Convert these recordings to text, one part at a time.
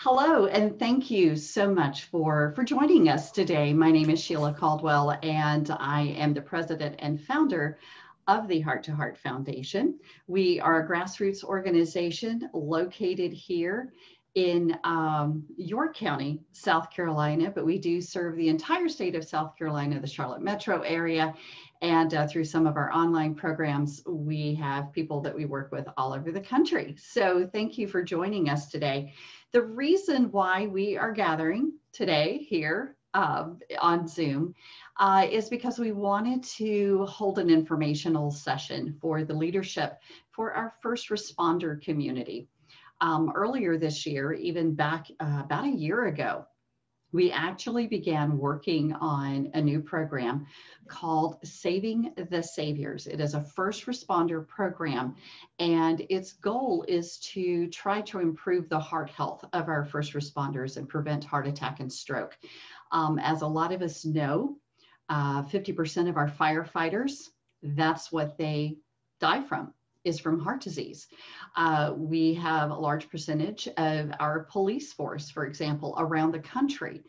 Hello, and thank you so much for joining us today. My name is Sheila Caldwell, and I am the president and founder of the Heart2Heart Foundation. We are a grassroots organization located here in York County, South Carolina, but we do serve the entire state of South Carolina, the Charlotte metro area, and through some of our online programs, we have people that we work with all over the country. So thank you for joining us today. The reason why we are gathering today here on Zoom is because we wanted to hold an informational session for the leadership for our first responder community. Earlier this year, even back about a year ago, we actually began working on a new program called Saving the Saviors. It is a first responder program, and its goal is to try to improve the heart health of our first responders and prevent heart attack and stroke. As a lot of us know, 50% of our firefighters, that's what they die from, is from heart disease. We have a large percentage of our police force, for example, around the country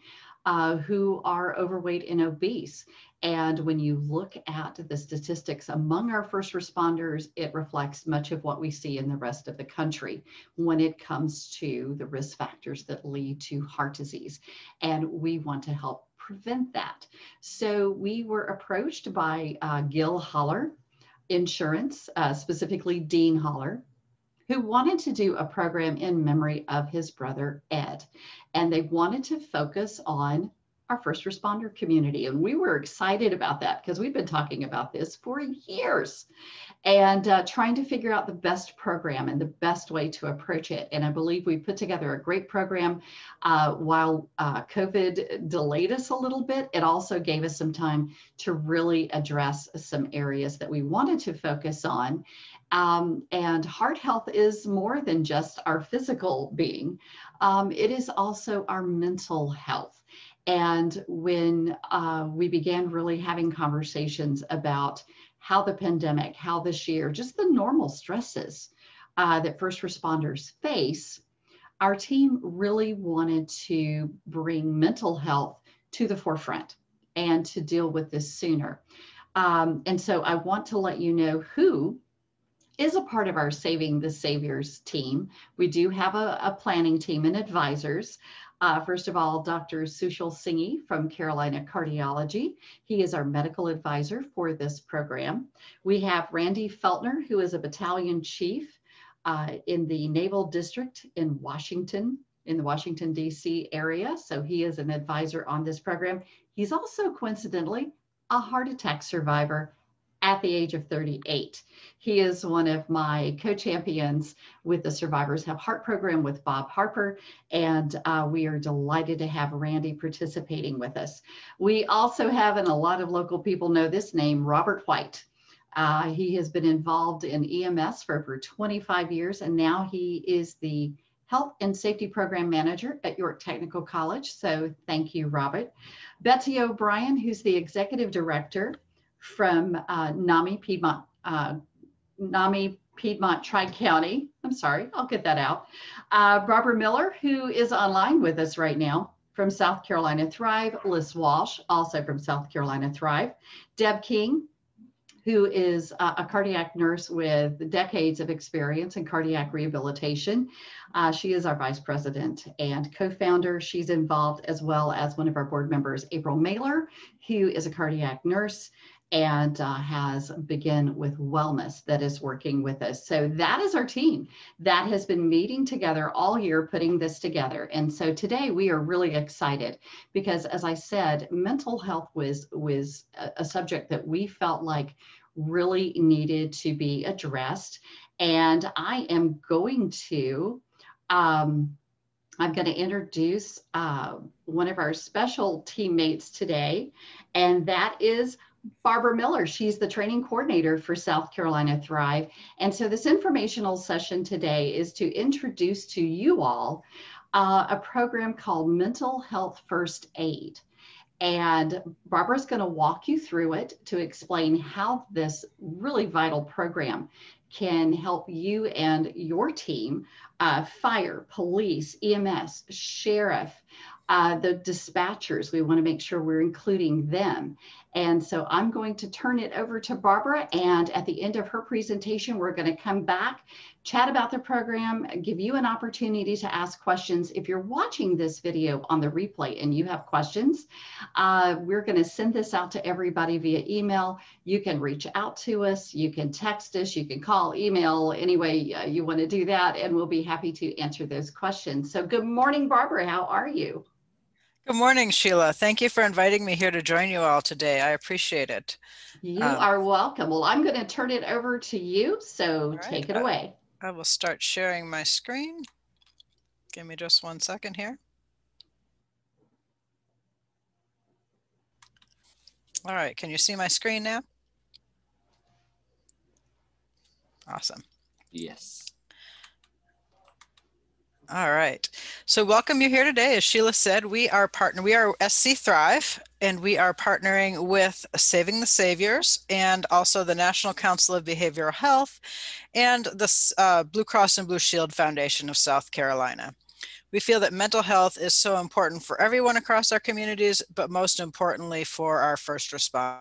who are overweight and obese. And when you look at the statistics among our first responders, it reflects much of what we see in the rest of the country when it comes to the risk factors that lead to heart disease. And we want to help prevent that. So we were approached by Gill Holler Insurance, specifically Dean Holler, who wanted to do a program in memory of his brother, Ed. And they wanted to focus on our first responder community. And we were excited about that because we've been talking about this for years and trying to figure out the best program and the best way to approach it. And I believe we put together a great program. While COVID delayed us a little bit, it also gave us some time to really address some areas that we wanted to focus on. And heart health is more than just our physical being. It is also our mental health. And when we began really having conversations about how the pandemic, how this year, just the normal stresses that first responders face, our team really wanted to bring mental health to the forefront and to deal with this sooner. And so I want to let you know who is a part of our Saving the Saviors team. We do have a planning team and advisors. First of all, Dr. Sushil Singhi from Carolina Cardiology. He is our medical advisor for this program. We have Randy Feltner, who is a battalion chief in the Naval District in Washington, in the Washington, D.C. area. So he is an advisor on this program. He's also coincidentally a heart attack survivor at the age of 38. He is one of my co-champions with the Survivors Have Heart program with Bob Harper, and we are delighted to have Randy participating with us. We also have, and a lot of local people know this name, Robert White. He has been involved in EMS for over 25 years, and now he is the Health and Safety Program Manager at York Technical College. So thank you, Robert. Betsy O'Brien, who's the Executive Director from NAMI Piedmont, Tri-County. I'm sorry, I'll get that out. Barbara Miller, who is online with us right now from South Carolina Thrive. Liz Walsh, also from South Carolina Thrive. Deb King, who is a cardiac nurse with decades of experience in cardiac rehabilitation. She is our vice president and co-founder. She's involved, as well as one of our board members, April Mailer, who is a cardiac nurse and has Begin with Wellness that is working with us. So that is our team that has been meeting together all year, putting this together. And so today we are really excited because, as I said, mental health was a subject that we felt like really needed to be addressed. And I am going to introduce one of our special teammates today, and that is Barbara Miller. She's the training coordinator for South Carolina Thrive. And so this informational session today is to introduce to you all a program called Mental Health First Aid. And Barbara's going to walk you through it to explain how this really vital program can help you and your team, fire, police, EMS, sheriff, the dispatchers. We want to make sure we're including them. And so I'm going to turn it over to Barbara. And at the end of her presentation, we're going to come back, chat about the program, give you an opportunity to ask questions. If you're watching this video on the replay and you have questions, we're going to send this out to everybody via email. You can reach out to us, you can text us, you can call, email, any way you want to do that, and we'll be happy to answer those questions. So good morning, Barbara. How are you? Good morning, Sheila. Thank you for inviting me here to join you all today. I appreciate it. You are welcome. Well, I'm going to turn it over to you, so take it away. I will start sharing my screen. Give me just 1 second here. All right, can you see my screen now? Awesome. Yes. All right. So welcome you here today. As Sheila said, we are SC Thrive, and we are partnering with Saving the Saviors and also the National Council of Behavioral Health and the Blue Cross and Blue Shield Foundation of South Carolina. We feel that mental health is so important for everyone across our communities, but most importantly for our first responders.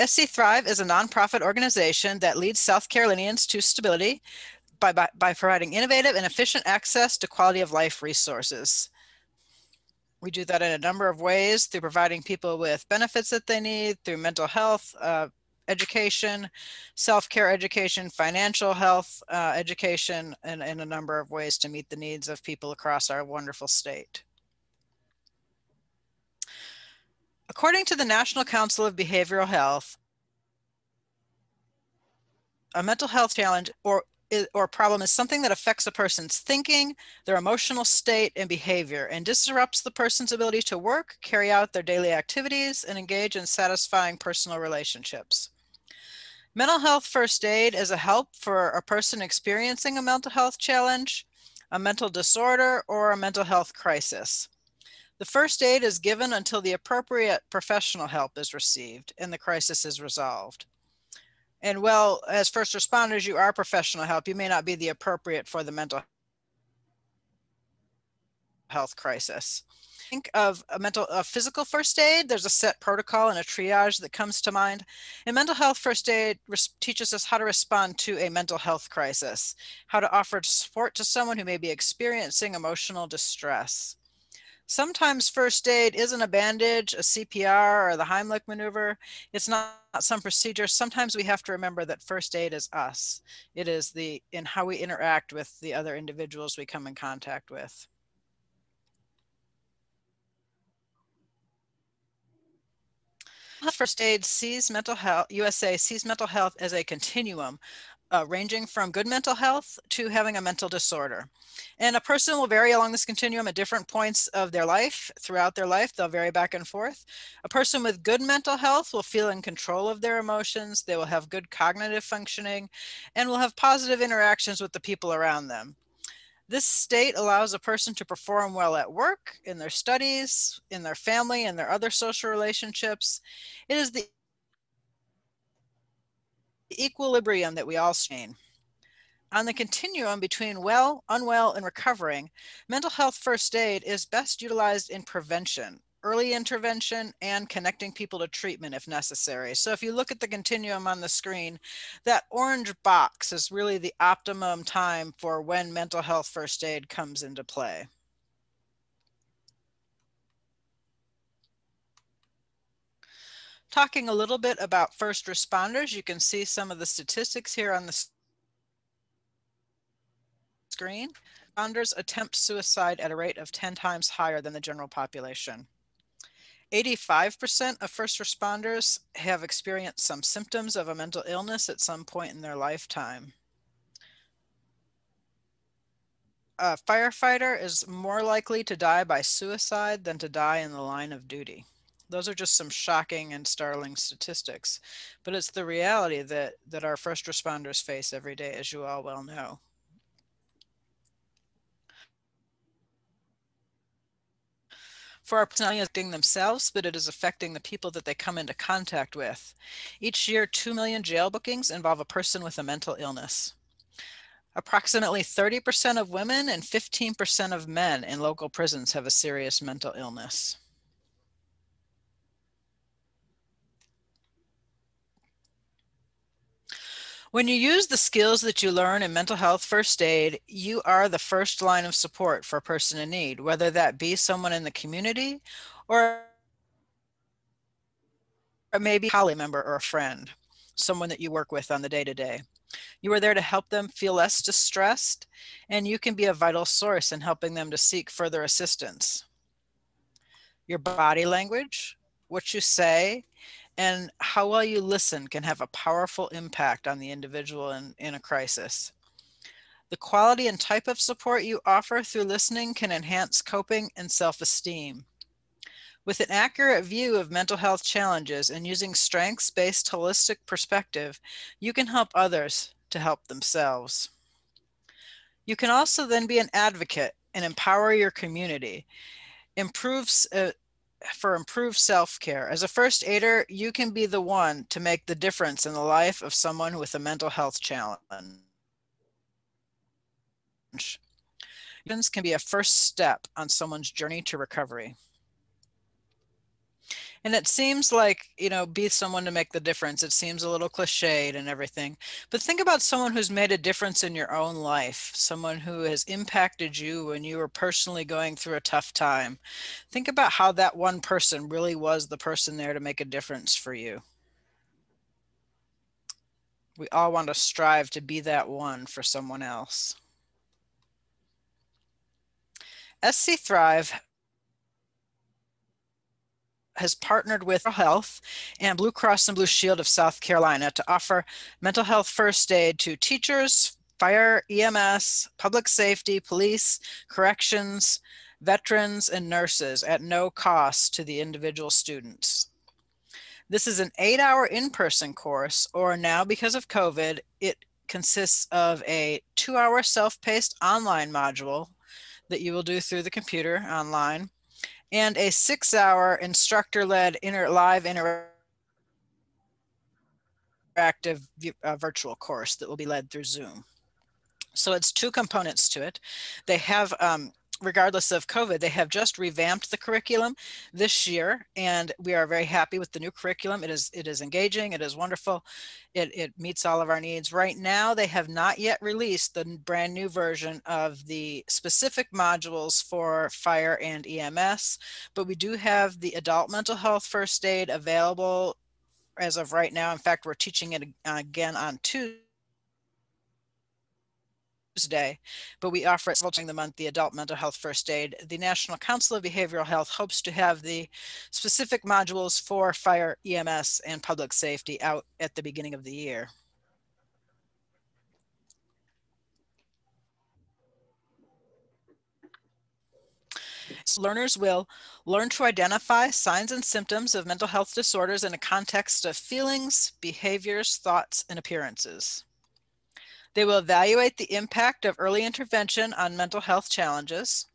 SC Thrive is a nonprofit organization that leads South Carolinians to stability by providing innovative and efficient access to quality of life resources. We do that in a number of ways, through providing people with benefits that they need, through mental health, education, self-care education, financial health education, and in a number of ways to meet the needs of people across our wonderful state. According to the National Council of Behavioral Health, a mental health challenge or problem is something that affects a person's thinking, their emotional state, and behavior, and disrupts the person's ability to work, carry out their daily activities, and engage in satisfying personal relationships. Mental health first aid is a help for a person experiencing a mental health challenge, a mental disorder, or a mental health crisis. The first aid is given until the appropriate professional help is received and the crisis is resolved. And well, as first responders, you are professional help. You may not be the appropriate for the mental health crisis. Think of a physical first aid. There's a set protocol and a triage that comes to mind. And mental health first aid teaches us how to respond to a mental health crisis, how to offer support to someone who may be experiencing emotional distress. Sometimes first aid isn't a bandage, a CPR, or the Heimlich maneuver. It's not some procedure. Sometimes we have to remember that first aid is us. It is in how we interact with the other individuals we come in contact with. First Aid sees mental health, USA sees mental health as a continuum, ranging from good mental health to having a mental disorder. And a person will vary along this continuum at different points of their life. Throughout their life, they'll vary back and forth. A person with good mental health will feel in control of their emotions. They will have good cognitive functioning and will have positive interactions with the people around them. This state allows a person to perform well at work, in their studies, in their family, and their other social relationships. It is the equilibrium that we all strain. On the continuum between well, unwell, and recovering, mental health first aid is best utilized in prevention, early intervention, and connecting people to treatment if necessary. So if you look at the continuum on the screen, that orange box is really the optimum time for when mental health first aid comes into play. Talking a little bit about first responders, you can see some of the statistics here on the screen. Responders attempt suicide at a rate of 10 times higher than the general population. 85% of first responders have experienced some symptoms of a mental illness at some point in their lifetime. A firefighter is more likely to die by suicide than to die in the line of duty. Those are just some shocking and startling statistics, but it's the reality that our first responders face every day, as you all well know. For our person, not only affecting themselves, but it is affecting the people that they come into contact with. Each year, 2 million jail bookings involve a person with a mental illness. Approximately 30% of women and 15% of men in local prisons have a serious mental illness. When you use the skills that you learn in mental health first aid, you are the first line of support for a person in need, whether that be someone in the community or maybe a colleague member or a friend, someone that you work with on the day-to-day. You are there to help them feel less distressed, and you can be a vital source in helping them to seek further assistance. Your body language, what you say, and how well you listen can have a powerful impact on the individual in a crisis. The quality and type of support you offer through listening can enhance coping and self-esteem. With an accurate view of mental health challenges and using strengths-based holistic perspective, you can help others to help themselves. You can also then be an advocate and empower your community, for improved self-care. As a first aider, you can be the one to make the difference in the life of someone with a mental health challenge. Can be a first step on someone's journey to recovery. And it seems like, be someone to make the difference. It seems a little cliched and everything, but think about someone who's made a difference in your own life, someone who has impacted you when you were personally going through a tough time. Think about how that one person really was the person there to make a difference for you. We all want to strive to be that one for someone else. SC Thrive has partnered with Health and Blue Cross and Blue Shield of South Carolina to offer mental health first aid to teachers, fire, EMS, public safety, police, corrections, veterans, and nurses at no cost to the individual students. This is an 8-hour in-person course, or now because of COVID, it consists of a 2-hour self-paced online module that you will do through the computer online, and a 6-hour instructor-led live interactive virtual course that will be led through Zoom. So it's 2 components to it. They have, regardless of COVID, they have just revamped the curriculum this year, and we are very happy with the new curriculum. It is engaging, it is wonderful, it meets all of our needs. Right now, they have not yet released the brand new version of the specific modules for fire and EMS, but we do have the adult mental health first aid available as of right now. In fact, we're teaching it again on Tuesday, but we offer it during the month, the adult mental health first aid. The National Council of Behavioral Health hopes to have the specific modules for fire, EMS, and public safety out at the beginning of the year. So learners will learn to identify signs and symptoms of mental health disorders in a context of feelings, behaviors, thoughts, and appearances. They will evaluate the impact of early intervention on mental health challenges.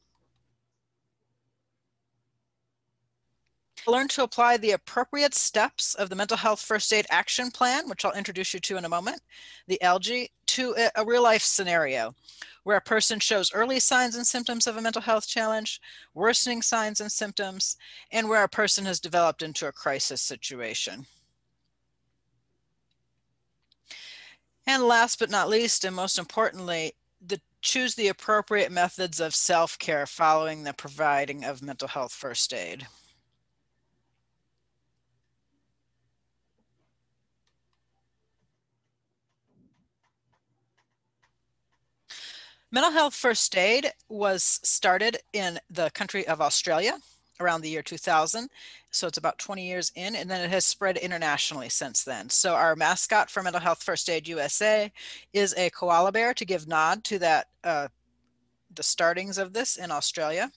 Learn to apply the appropriate steps of the Mental Health First Aid Action Plan, which I'll introduce you to in a moment, the ALGI, to a real life scenario where a person shows early signs and symptoms of a mental health challenge, worsening signs and symptoms, and where a person has developed into a crisis situation. And last but not least, and most importantly, choose the appropriate methods of self-care following the providing of mental health first aid. Mental health first aid was started in the country of Australia around the year 2000. So it's about 20 years in, and then it has spread internationally since then. So our mascot for Mental Health First Aid USA is a koala bear to give nod to that, the startings of this in Australia.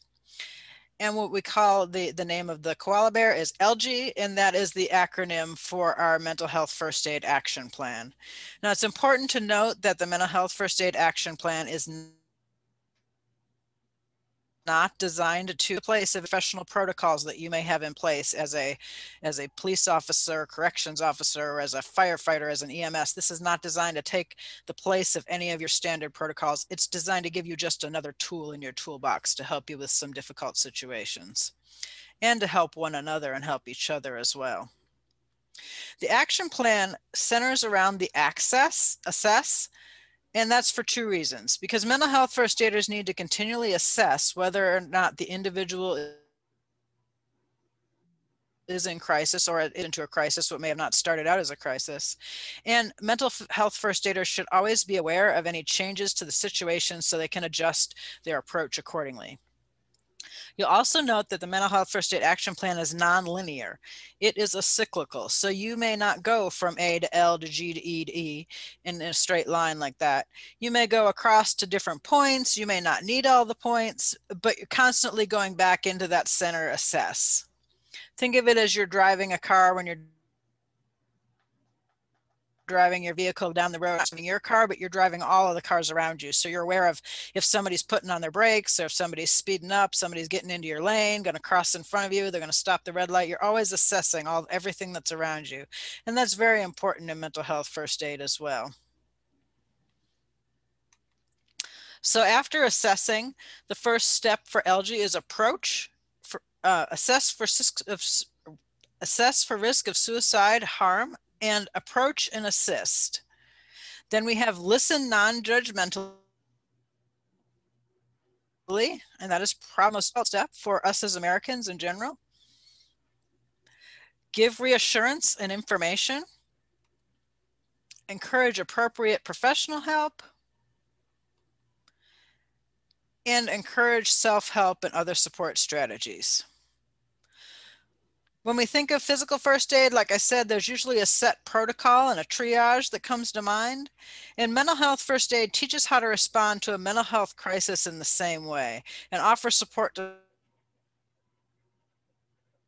And what we call the name of the koala bear is ALGI, and that is the acronym for our Mental Health First Aid Action Plan. Now, it's important to note that the Mental Health First Aid Action Plan is not designed to replace professional protocols that you may have in place as a police officer, corrections officer, or as a firefighter, as an EMS. This is not designed to take the place of any of your standard protocols. It's designed to give you just another tool in your toolbox to help you with some difficult situations and to help one another and help each other as well. The action plan centers around the assess, and that's for two reasons. Because mental health first aiders need to continually assess whether or not the individual is in crisis or into a crisis, what may have not started out as a crisis. And mental health first aiders should always be aware of any changes to the situation so they can adjust their approach accordingly. You'll also note that the mental health first aid action plan is non-linear. It is a cyclical. So you may not go from A to L to G to E to E in a straight line like that. You may go across to different points. You may not need all the points, but you're constantly going back into that center assess. Think of it as you're driving a car when you're driving your vehicle down the road, not driving your car, but you're driving all of the cars around you. So you're aware of if somebody's putting on their brakes or if somebody's speeding up, somebody's getting into your lane, going to cross in front of you, they're going to stop the red light. You're always assessing everything that's around you. And that's very important in mental health first aid as well. So after assessing, the first step for LG is approach, assess for risk of suicide, harm, and approach and assist. Then we have listen non-judgmentally, and that is probably the most important step for us as Americans in general. Give reassurance and information. Encourage appropriate professional help. And encourage self-help and other support strategies. When we think of physical first aid, like I said, there's usually a set protocol and a triage that comes to mind. And mental health first aid teaches how to respond to a mental health crisis in the same way and offer support to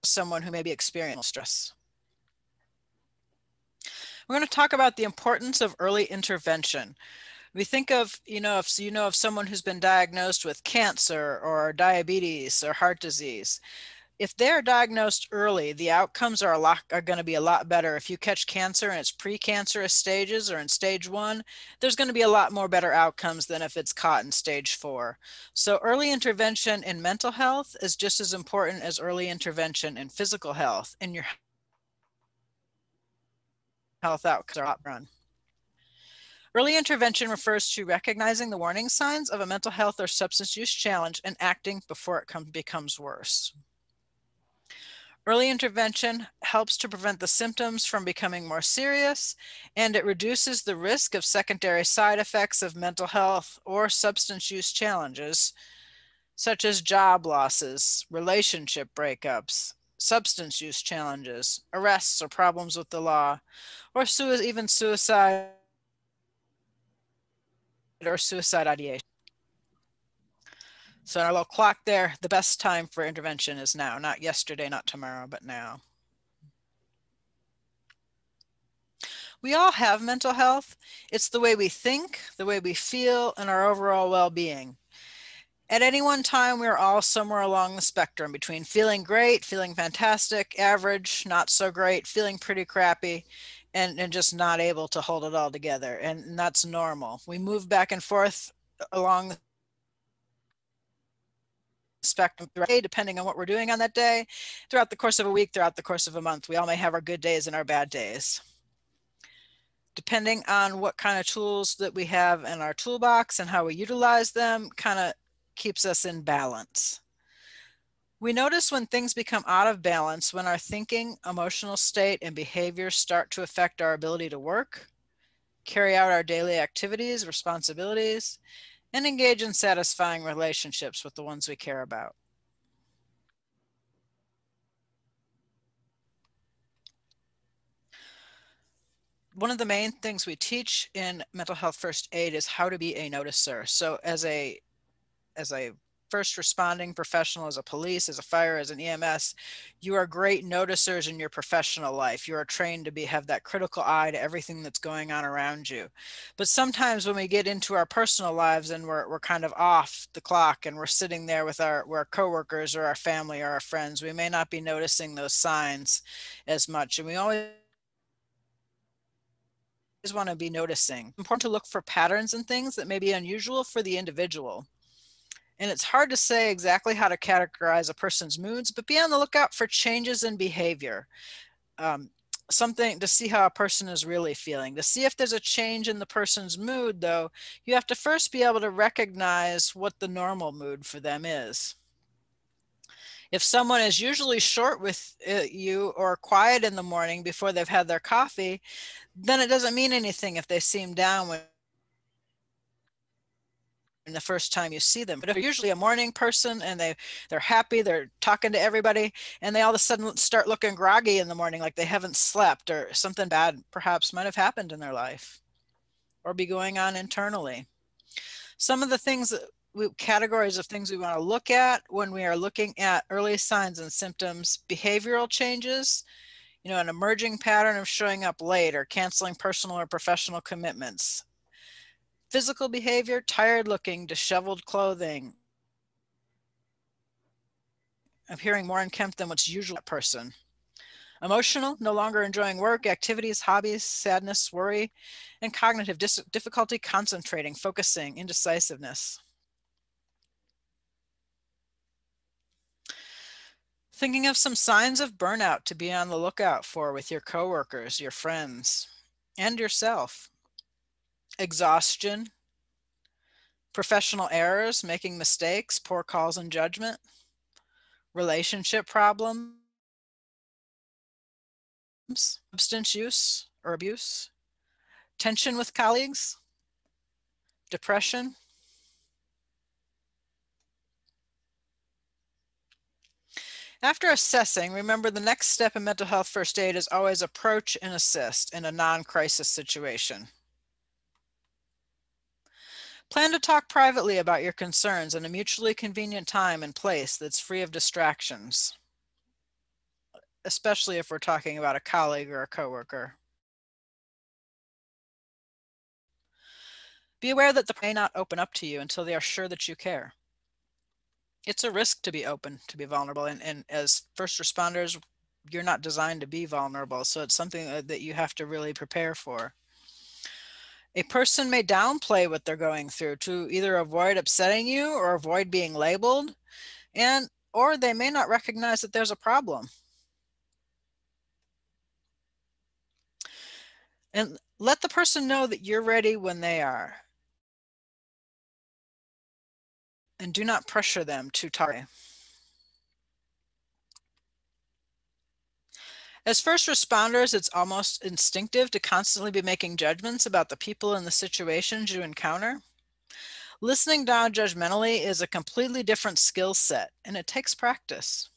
someone who may be experiencing stress. We're going to talk about the importance of early intervention. We think of, if someone who's been diagnosed with cancer or diabetes or heart disease, if they're diagnosed early, the outcomes are going to be a lot better. If you catch cancer in its precancerous stages or in stage 1, there's going to be a lot more better outcomes than if it's caught in stage 4. So early intervention in mental health is just as important as early intervention in physical health, and your health outcomes are run. Early intervention refers to recognizing the warning signs of a mental health or substance use challenge and acting before it becomes worse. Early intervention helps to prevent the symptoms from becoming more serious, and it reduces the risk of secondary side effects of mental health or substance use challenges, such as job losses, relationship breakups, substance use challenges, arrests or problems with the law, or even suicide or suicide ideation. So in our little clock there, the best time for intervention is now, not yesterday, not tomorrow, but now. We all have mental health. It's the way we think, the way we feel, and our overall well-being. At any one time, we're all somewhere along the spectrum between feeling great, feeling fantastic, average, not so great, feeling pretty crappy, and just not able to hold it all together. And that's normal. We move back and forth along the spectrum depending on what we're doing on that day, throughout the course of a week, throughout the course of a month. We all may have our good days and our bad days. Depending on what kind of tools that we have in our toolbox and how we utilize them, kind of keeps us in balance. We notice when things become out of balance when our thinking, emotional state, and behaviors start to affect our ability to work, carry out our daily activities, responsibilities, and engage in satisfying relationships with the ones we care about. One of the main things we teach in mental health first aid is how to be a noticer. So as a first responding professional, as a police, as a fire, as an EMS, you are great noticers in your professional life. You are trained to have that critical eye to everything that's going on around you. But sometimes when we get into our personal lives and we're kind of off the clock and we're sitting there with our coworkers or our family or our friends, we may not be noticing those signs as much. And we always want to be noticing. It's important to look for patterns and things that may be unusual for the individual. And it's hard to say exactly how to categorize a person's moods, but be on the lookout for changes in behavior. Something to see how a person is really feeling. To see if there's a change in the person's mood, though, you have to first be able to recognize what the normal mood for them is. If someone is usually short with you or quiet in the morning before they've had their coffee, then it doesn't mean anything if they seem down when the first time you see them. But if they're usually a morning person and they're happy, they're talking to everybody, and they all of a sudden start looking groggy in the morning, like they haven't slept or something bad perhaps might have happened in their life or be going on internally. Some of the things categories of things we want to look at when we are looking at early signs and symptoms: behavioral changes, an emerging pattern of showing up late or canceling personal or professional commitments. Physical behavior: tired looking, disheveled clothing, appearing more unkempt than what's usual that person. Emotional: no longer enjoying work, activities, hobbies, sadness, worry, and cognitive difficulty concentrating, focusing, indecisiveness. Thinking of some signs of burnout to be on the lookout for with your coworkers, your friends, and yourself. Exhaustion, professional errors, making mistakes, poor calls and judgment, relationship problems, substance use or abuse, tension with colleagues, depression. After assessing, remember the next step in mental health first aid is always approach and assist in a non-crisis situation. Plan to talk privately about your concerns in a mutually convenient time and place that's free of distractions, especially if we're talking about a colleague or a coworker. Be aware that they may not open up to you until they are sure that you care. It's a risk to be open, to be vulnerable, and as first responders, you're not designed to be vulnerable, so it's something that you have to really prepare for. A person may downplay what they're going through to either avoid upsetting you or avoid being labeled, or they may not recognize that there's a problem. And let the person know that you're ready when they are. And do not pressure them to talk. As first responders, it's almost instinctive to constantly be making judgments about the people and the situations you encounter. Listening non-judgmentally is a completely different skill set, and it takes practice.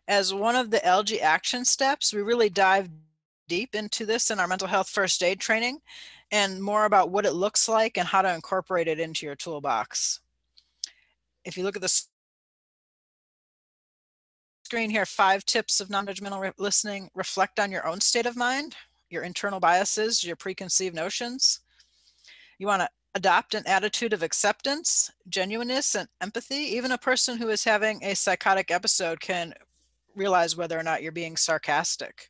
As one of the LG action steps, we really dive deep into this in our mental health first aid training, and more about what it looks like and how to incorporate it into your toolbox. If you look at the screen here, 5 tips of non-judgmental listening. Reflect on your own state of mind, your internal biases, your preconceived notions. You want to adopt an attitude of acceptance, genuineness, and empathy. Even a person who is having a psychotic episode can realize whether or not you're being sarcastic.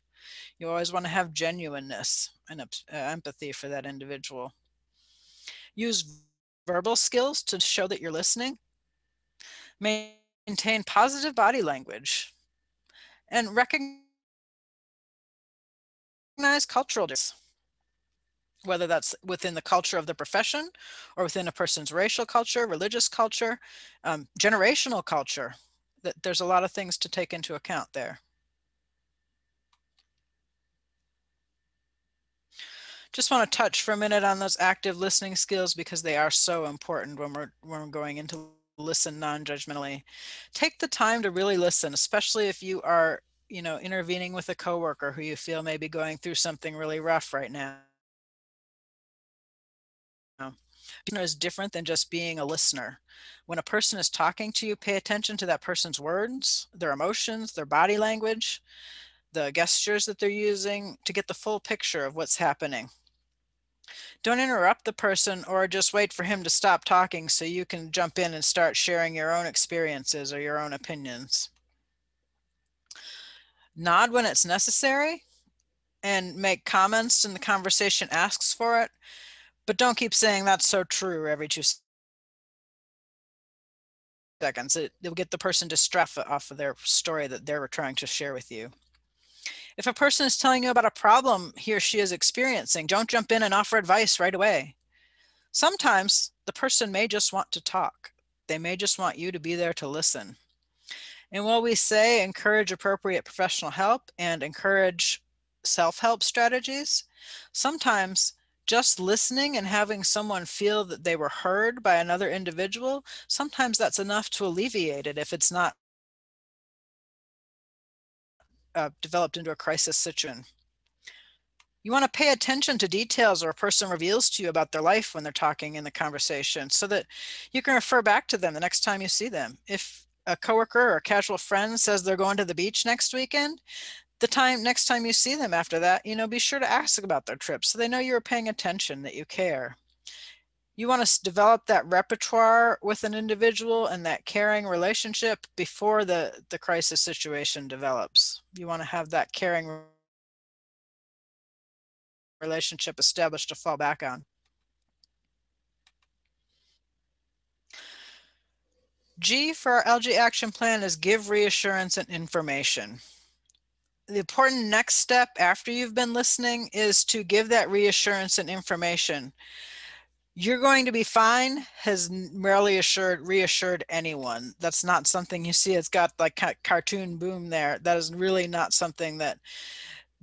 You always want to have genuineness and empathy for that individual. Use verbal skills to show that you're listening. Maintain positive body language. And recognize cultural differences, whether that's within the culture of the profession or within a person's racial culture, religious culture, generational culture. There's a lot of things to take into account there. Just want to touch for a minute on those active listening skills because they are so important when we're going into listen non-judgmentally. Take the time to really listen, especially if you are, intervening with a coworker who you feel may be going through something really rough right now. Is different than just being a listener. When a person is talking to you, pay attention to that person's words, their emotions, their body language, the gestures that they're using to get the full picture of what's happening. Don't interrupt the person or just wait for him to stop talking so you can jump in and start sharing your own experiences or your own opinions. Nod when it's necessary and make comments when the conversation asks for it, but don't keep saying that's so true every 2 seconds. It'll get the person distracted off of their story that they're trying to share with you. If a person is telling you about a problem he or she is experiencing, don't jump in and offer advice right away. Sometimes the person may just want to talk. They may just want you to be there to listen. And while we say encourage appropriate professional help and encourage self-help strategies, sometimes just listening and having someone feel that they were heard by another individual, sometimes that's enough to alleviate it if it's not developed into a crisis situation. You want to pay attention to details or a person reveals to you about their life when they're talking in the conversation so that you can refer back to them the next time you see them. If a coworker or a casual friend says they're going to the beach next weekend, next time you see them after that, be sure to ask about their trip so they know you're paying attention, that you care. You want to develop that repertoire with an individual and that caring relationship before the crisis situation develops. You want to have that caring relationship established to fall back on. G for our LG action plan is give reassurance and information. The important next step after you've been listening is to give that reassurance and information. You're going to be fine has rarely reassured anyone. That's not something you see. It's got like cartoon boom there. That is really not something that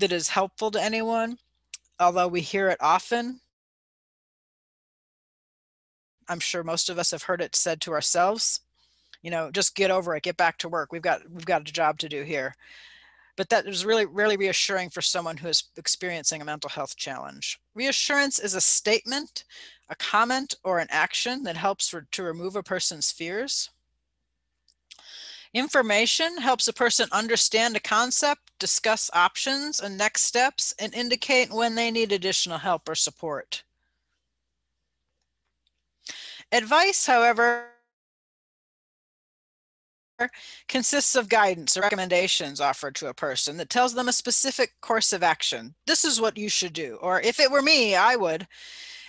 is helpful to anyone, although we hear it often. I'm sure most of us have heard it said to ourselves, just get over it, get back to work. We've got a job to do here. But that is really reassuring for someone who is experiencing a mental health challenge. Reassurance is a statement, a comment, or an action that helps to remove a person's fears. Information helps a person understand a concept, discuss options and next steps, and indicate when they need additional help or support. Advice, however, consists of guidance or recommendations offered to a person that tells them a specific course of action. This is what you should do, or if it were me, I would.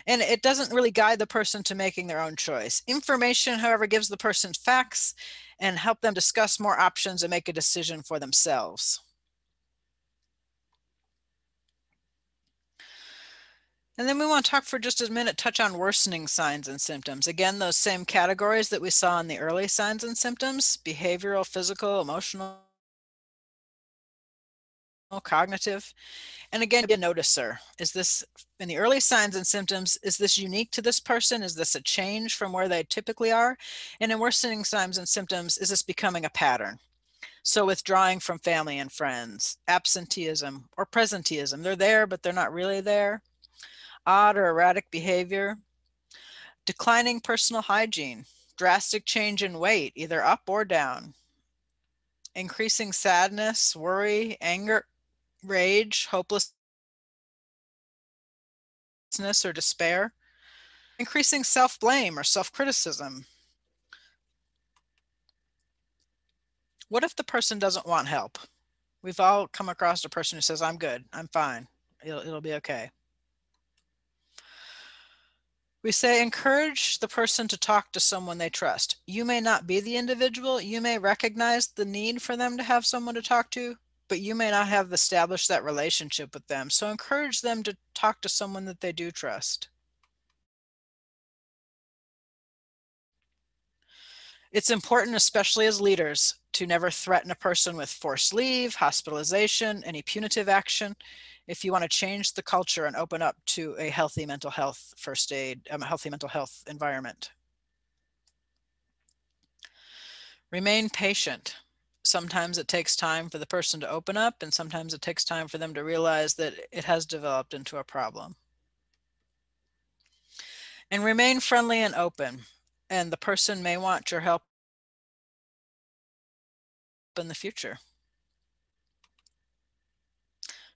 And it doesn't really guide the person to making their own choice. Information, however, gives the person facts and help them discuss more options and make a decision for themselves. And then we want to talk for just a minute, touch on worsening signs and symptoms. Again, those same categories that we saw in the early signs and symptoms: behavioral, physical, emotional, cognitive. And again, be a noticer. Is this, in the early signs and symptoms, is this unique to this person? Is this a change from where they typically are? And in worsening signs and symptoms, is this becoming a pattern? So withdrawing from family and friends, absenteeism, or presenteeism. They're there, but they're not really there. Odd or erratic behavior. Declining personal hygiene. Drastic change in weight, either up or down. Increasing sadness, worry, anger, rage, hopelessness or despair. Increasing self-blame or self-criticism. What if the person doesn't want help? We've all come across a person who says, I'm good, I'm fine, it'll be okay. We say encourage the person to talk to someone they trust. You may not be the individual. You may recognize the need for them to have someone to talk to, but you may not have established that relationship with them. So encourage them to talk to someone that they do trust. It's important, especially as leaders, to never threaten a person with forced leave, hospitalization, any punitive action, if you want to change the culture and open up to a healthy mental health first aid, a healthy mental health environment. Remain patient. Sometimes it takes time for the person to open up, and sometimes it takes time for them to realize that it has developed into a problem. And remain friendly and open. And the person may want your help in the future.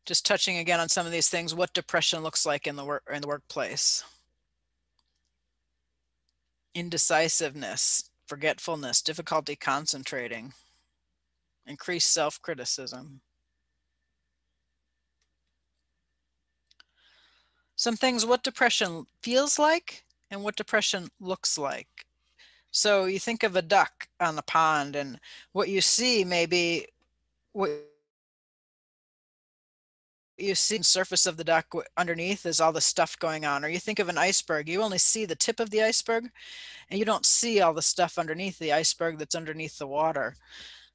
Just touching again on some of these things, what depression looks like in the workplace. Indecisiveness, forgetfulness, difficulty concentrating, increased self-criticism. Some things, what depression feels like and what depression looks like. So you think of a duck on the pond, and what you see may be what you see on the surface of the duck. Underneath is all the stuff going on. Or you think of an iceberg, you only see the tip of the iceberg and you don't see all the stuff underneath the iceberg that's underneath the water.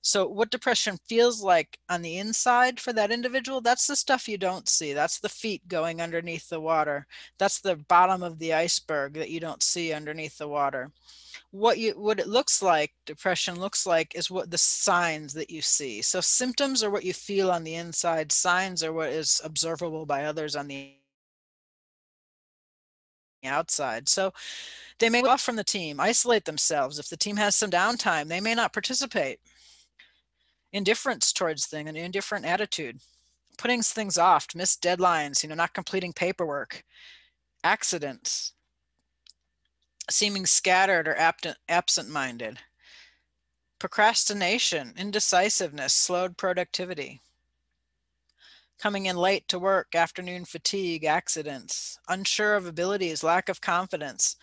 So what depression feels like on the inside for that individual, that's the stuff you don't see. That's the feet going underneath the water. That's the bottom of the iceberg that you don't see underneath the water. What it looks like, depression looks like, is what the signs that you see. So symptoms are what you feel on the inside. Signs are what is observable by others on the outside. So they may go off from the team, isolate themselves. If the team has some downtime, they may not participate. Indifference towards things, an indifferent attitude, putting things off, missed deadlines, not completing paperwork, accidents, seeming scattered or absent-minded, procrastination, indecisiveness, slowed productivity, coming in late to work, afternoon fatigue, accidents, unsure of abilities, lack of confidence,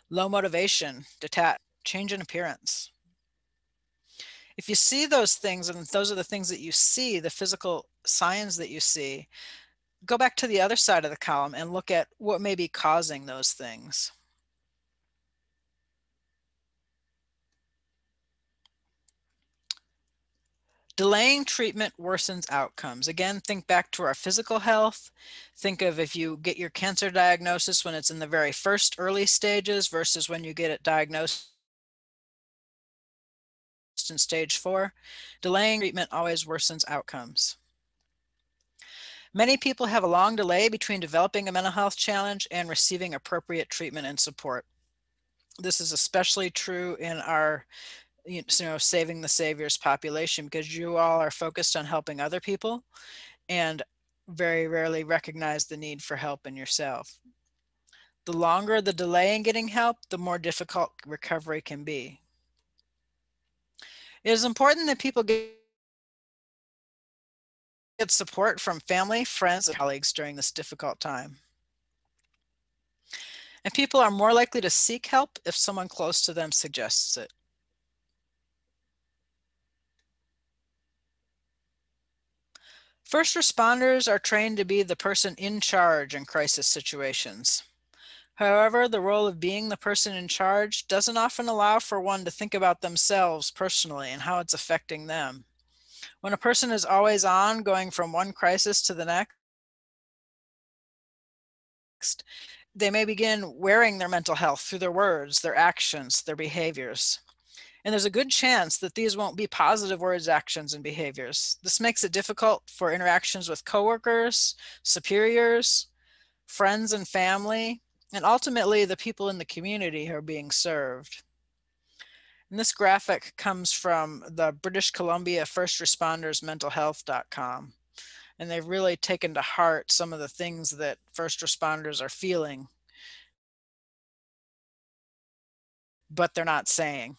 low motivation, detached, change in appearance. If you see those things, and those are the things that you see, the physical signs that you see, go back to the other side of the column and look at what may be causing those things. Delaying treatment worsens outcomes. Again, think back to our physical health. Think of if you get your cancer diagnosis when it's in the very first early stages versus when you get it diagnosed in stage 4. Delaying treatment always worsens outcomes. Many people have a long delay between developing a mental health challenge and receiving appropriate treatment and support. This is especially true in our saving the saviors population, because you all are focused on helping other people and very rarely recognize the need for help in yourself. The longer the delay in getting help, the more difficult recovery can be. It is important that people get support from family, friends, and colleagues during this difficult time. And people are more likely to seek help if someone close to them suggests it. First responders are trained to be the person in charge in crisis situations. However, the role of being the person in charge doesn't often allow for one to think about themselves personally and how it's affecting them. When a person is always on, going from one crisis to the next, they may begin wearing their mental health through their words, their actions, their behaviors. And there's a good chance that these won't be positive words, actions, and behaviors. This makes it difficult for interactions with coworkers, superiors, friends and family, and ultimately the people in the community who are being served. And this graphic comes from the British Columbia First Responders mentalhealth.com. And they've really taken to heart some of the things that first responders are feeling, but they're not saying.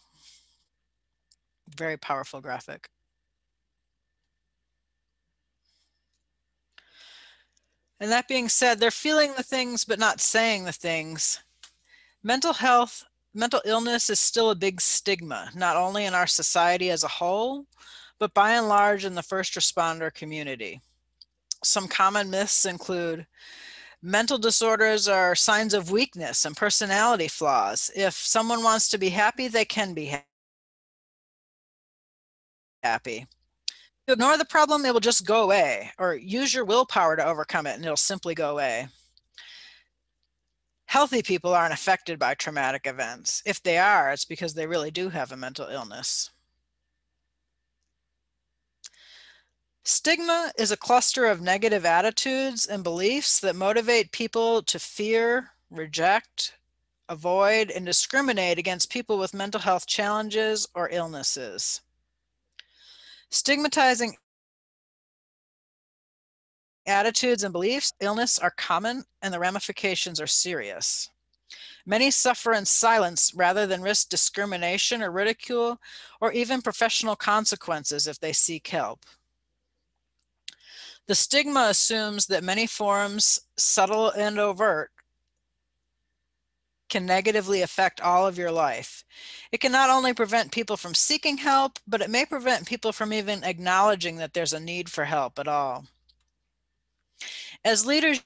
Very powerful graphic. And that being said, they're feeling the things, but not saying the things. Mental health, mental illness is still a big stigma, not only in our society as a whole, but by and large in the first responder community. Some common myths include mental disorders are signs of weakness and personality flaws. If someone wants to be happy, they can be happy. If you ignore the problem, it will just go away, or use your willpower to overcome it and it'll simply go away. Healthy people aren't affected by traumatic events. If they are, it's because they really do have a mental illness. Stigma is a cluster of negative attitudes and beliefs that motivate people to fear, reject, avoid, and discriminate against people with mental health challenges or illnesses. Stigmatizing attitudes and beliefs, illness are common, and the ramifications are serious. Many suffer in silence rather than risk discrimination or ridicule, or even professional consequences if they seek help. The stigma assumes that many forms, subtle and overt, can negatively affect all of your life. It can not only prevent people from seeking help, but it may prevent people from even acknowledging that there's a need for help at all. As leaders,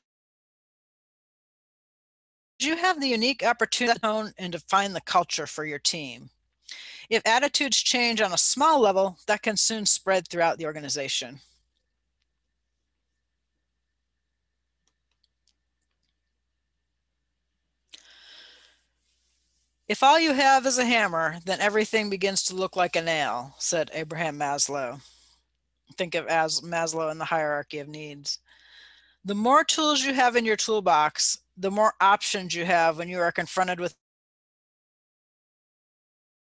you have the unique opportunity to hone and define the culture for your team. If attitudes change on a small level, that can soon spread throughout the organization. If all you have is a hammer, then everything begins to look like a nail, said Abraham Maslow. Think of as Maslow in the hierarchy of needs. The more tools you have in your toolbox, the more options you have when you are confronted with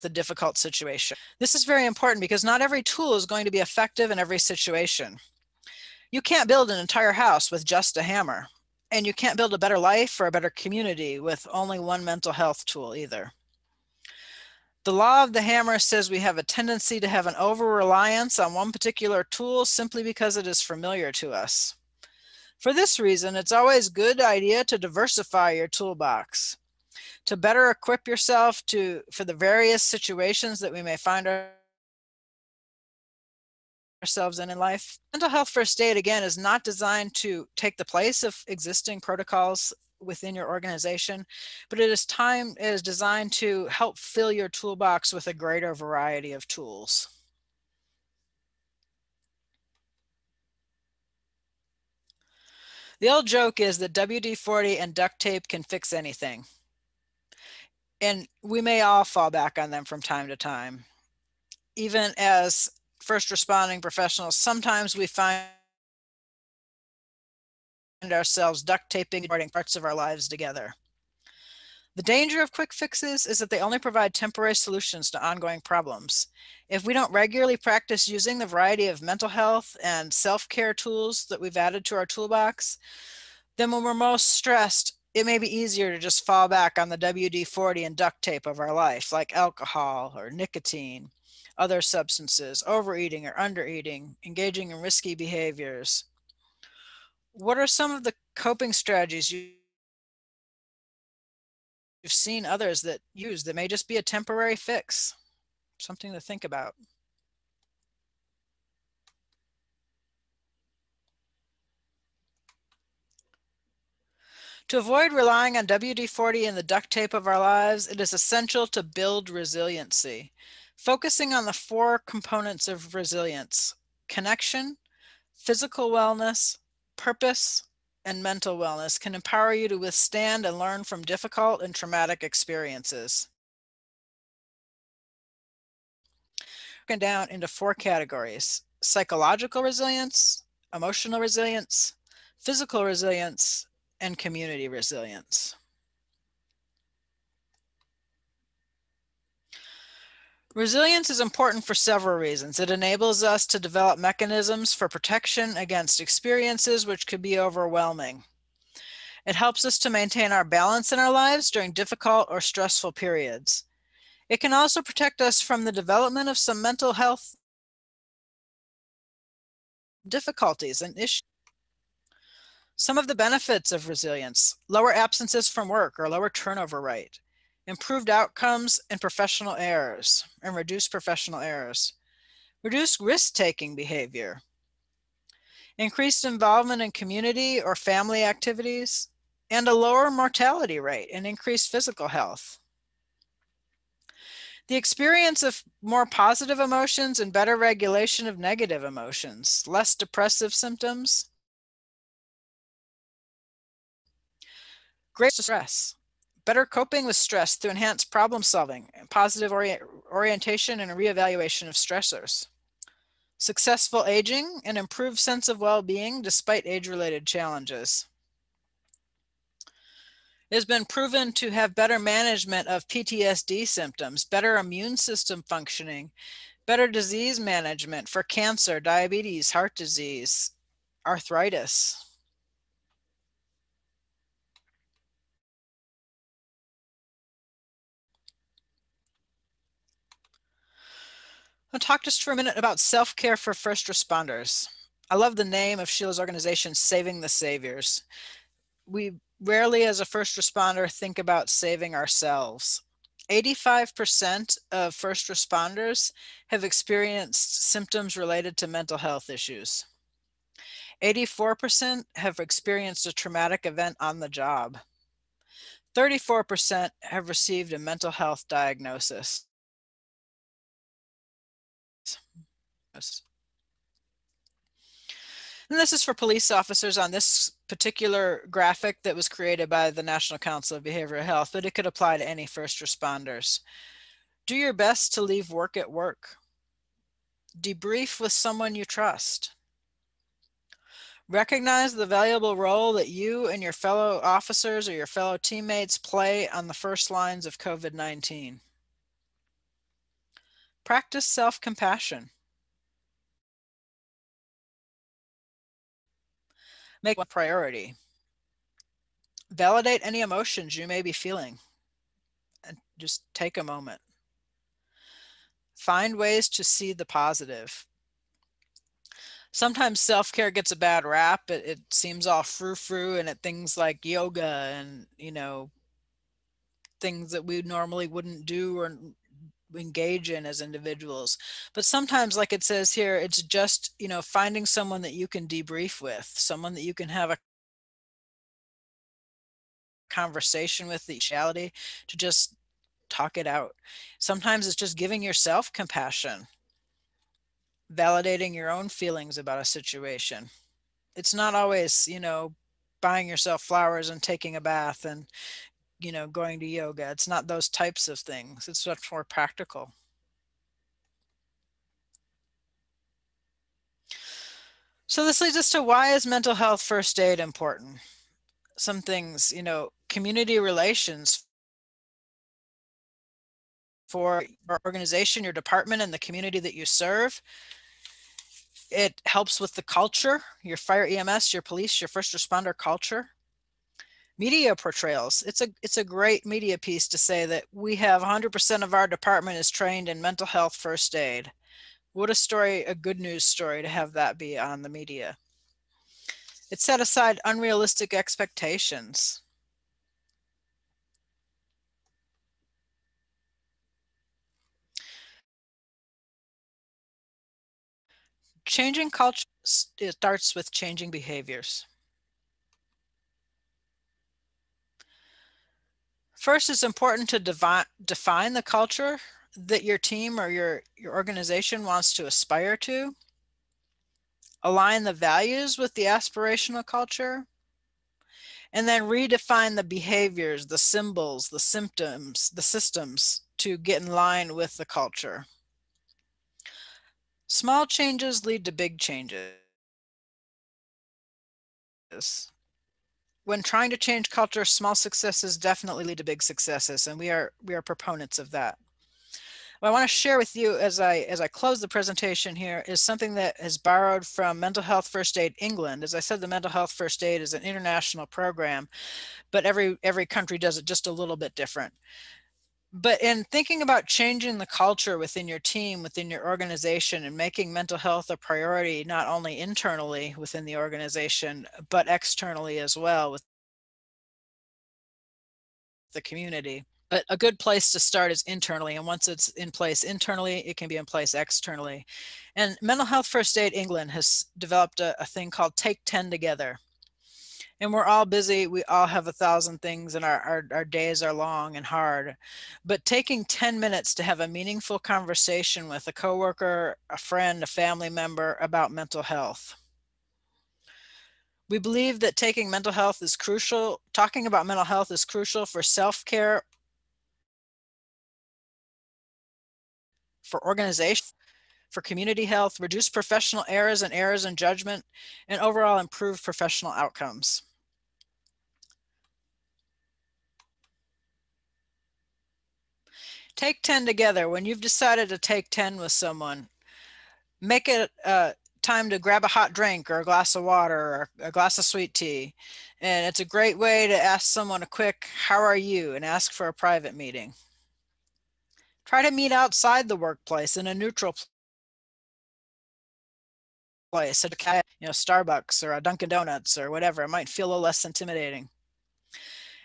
the difficult situation. This is very important because not every tool is going to be effective in every situation. You can't build an entire house with just a hammer, and you can't build a better life or a better community with only one mental health tool either. The law of the hammer says we have a tendency to have an over-reliance on one particular tool simply because it is familiar to us. For this reason, it's always a good idea to diversify your toolbox, to better equip yourself for the various situations that we may find ourselves in life. Mental health first aid, again, is not designed to take the place of existing protocols within your organization, but it is designed to help fill your toolbox with a greater variety of tools. The old joke is that WD-40 and duct tape can fix anything. And we may all fall back on them from time to time. Even as first responding professionals, sometimes we find ourselves duct taping parts of our lives together. The danger of quick fixes is that they only provide temporary solutions to ongoing problems. If we don't regularly practice using the variety of mental health and self-care tools that we've added to our toolbox, then when we're most stressed, it may be easier to just fall back on the WD-40 and duct tape of our life, like alcohol or nicotine, other substances, overeating or undereating, engaging in risky behaviors. What are some of the coping strategies you've seen others that use that may just be a temporary fix? Something to think about. To avoid relying on WD-40 and the duct tape of our lives, it is essential to build resiliency. Focusing on the 4 components of resilience: connection, physical wellness, purpose, and mental wellness can empower you to withstand and learn from difficult and traumatic experiences. Broken down into 4 categories: psychological resilience, emotional resilience, physical resilience, and community resilience. Resilience is important for several reasons. It enables us to develop mechanisms for protection against experiences which could be overwhelming. It helps us to maintain our balance in our lives during difficult or stressful periods. It can also protect us from the development of some mental health difficulties and issues. Some of the benefits of resilience: lower absences from work or lower turnover rate, improved outcomes and professional errors and reduced professional errors, reduced risk-taking behavior, increased involvement in community or family activities, and a lower mortality rate and increased physical health. The experience of more positive emotions and better regulation of negative emotions, less depressive symptoms, greater stress, better coping with stress through enhanced problem solving and positive orientation and reevaluation of stressors. successful aging, and improved sense of well-being despite age-related challenges. It has been proven to have better management of PTSD symptoms, better immune system functioning, better disease management for cancer, diabetes, heart disease, arthritis. I'll talk just for a minute about self-care for first responders. I love the name of Sheila's organization, Saving the Saviors. We rarely, as a first responder, think about saving ourselves. 85% of first responders have experienced symptoms related to mental health issues. 84% have experienced a traumatic event on the job. 34% have received a mental health diagnosis. And this is for police officers on this particular graphic that was created by the National Council of Behavioral Health, but it could apply to any first responders. Do your best to leave work at work. Debrief with someone you trust. Recognize the valuable role that you and your fellow officers or your fellow teammates play on the first lines of COVID-19. Practice self-compassion. Make one priority. Validate any emotions you may be feeling. And just take a moment. Find ways to see the positive. Sometimes self-care gets a bad rap. It seems all frou-frou, and things like yoga and, things that we normally wouldn't do or engage in as individuals. But sometimes, like it says here, it's just, finding someone that you can debrief with, someone that you can have a conversation with, the reality to just talk it out. Sometimes it's just giving yourself compassion, validating your own feelings about a situation. It's not always, buying yourself flowers and taking a bath and, going to yoga. It's not those types of things. It's much more practical. So this leads us to, why is mental health first aid important? Some things, community relations for your organization, your department, and the community that you serve. It helps with the culture, your fire, EMS, your police, your first responder culture. Media portrayals. It's a great media piece to say that we have 100% of our department is trained in mental health first aid. What a story, a good news story to have that be on the media. It set aside unrealistic expectations. Changing culture, it starts with changing behaviors. First, it's important to define the culture that your team or your organization wants to aspire to. Align the values with the aspirational culture. And then redefine the behaviors, the symbols, the symptoms, the systems to get in line with the culture. Small changes lead to big changes. When trying to change culture, small successes definitely lead to big successes, and we are proponents of that. What I want to share with you as I close the presentation here is something that is borrowed from Mental Health First Aid England. As I said, the Mental Health First Aid is an international program, but every country does it just a little bit different. But in thinking about changing the culture within your team, within your organization, and making mental health a priority, not only internally within the organization, but externally as well with the community. But a good place to start is internally. And once it's in place internally, it can be in place externally. And Mental Health First Aid England has developed a thing called Take 10 Together. And we're all busy. We all have 1,000 things, and our days are long and hard. But taking 10 minutes to have a meaningful conversation with a coworker, a friend, a family member about mental health. We believe that talking about mental health is crucial for self-care, for organization, for community health, reduce professional errors and errors in judgment, and overall improve professional outcomes. Take 10 together. When you've decided to take 10 with someone, make it time to grab a hot drink or a glass of water or a glass of sweet tea. And it's a great way to ask someone a quick, how are you? And ask for a private meeting. Try to meet outside the workplace in a neutral place, at Starbucks or a Dunkin' Donuts or whatever. It might feel a little less intimidating.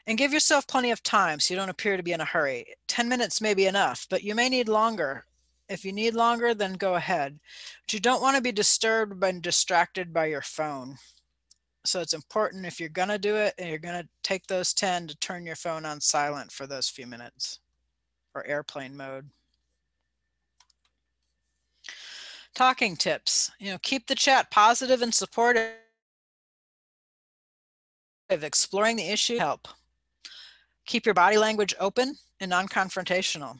And give yourself plenty of time so you don't appear to be in a hurry. 10 minutes may be enough, but you may need longer. If you need longer, then go ahead. But you don't want to be disturbed and distracted by your phone. So it's important, if you're going to do it and you're going to take those 10, to turn your phone on silent for those few minutes, or airplane mode. Talking tips. Keep the chat positive and supportive. Exploring the issue help. Keep your body language open and non-confrontational.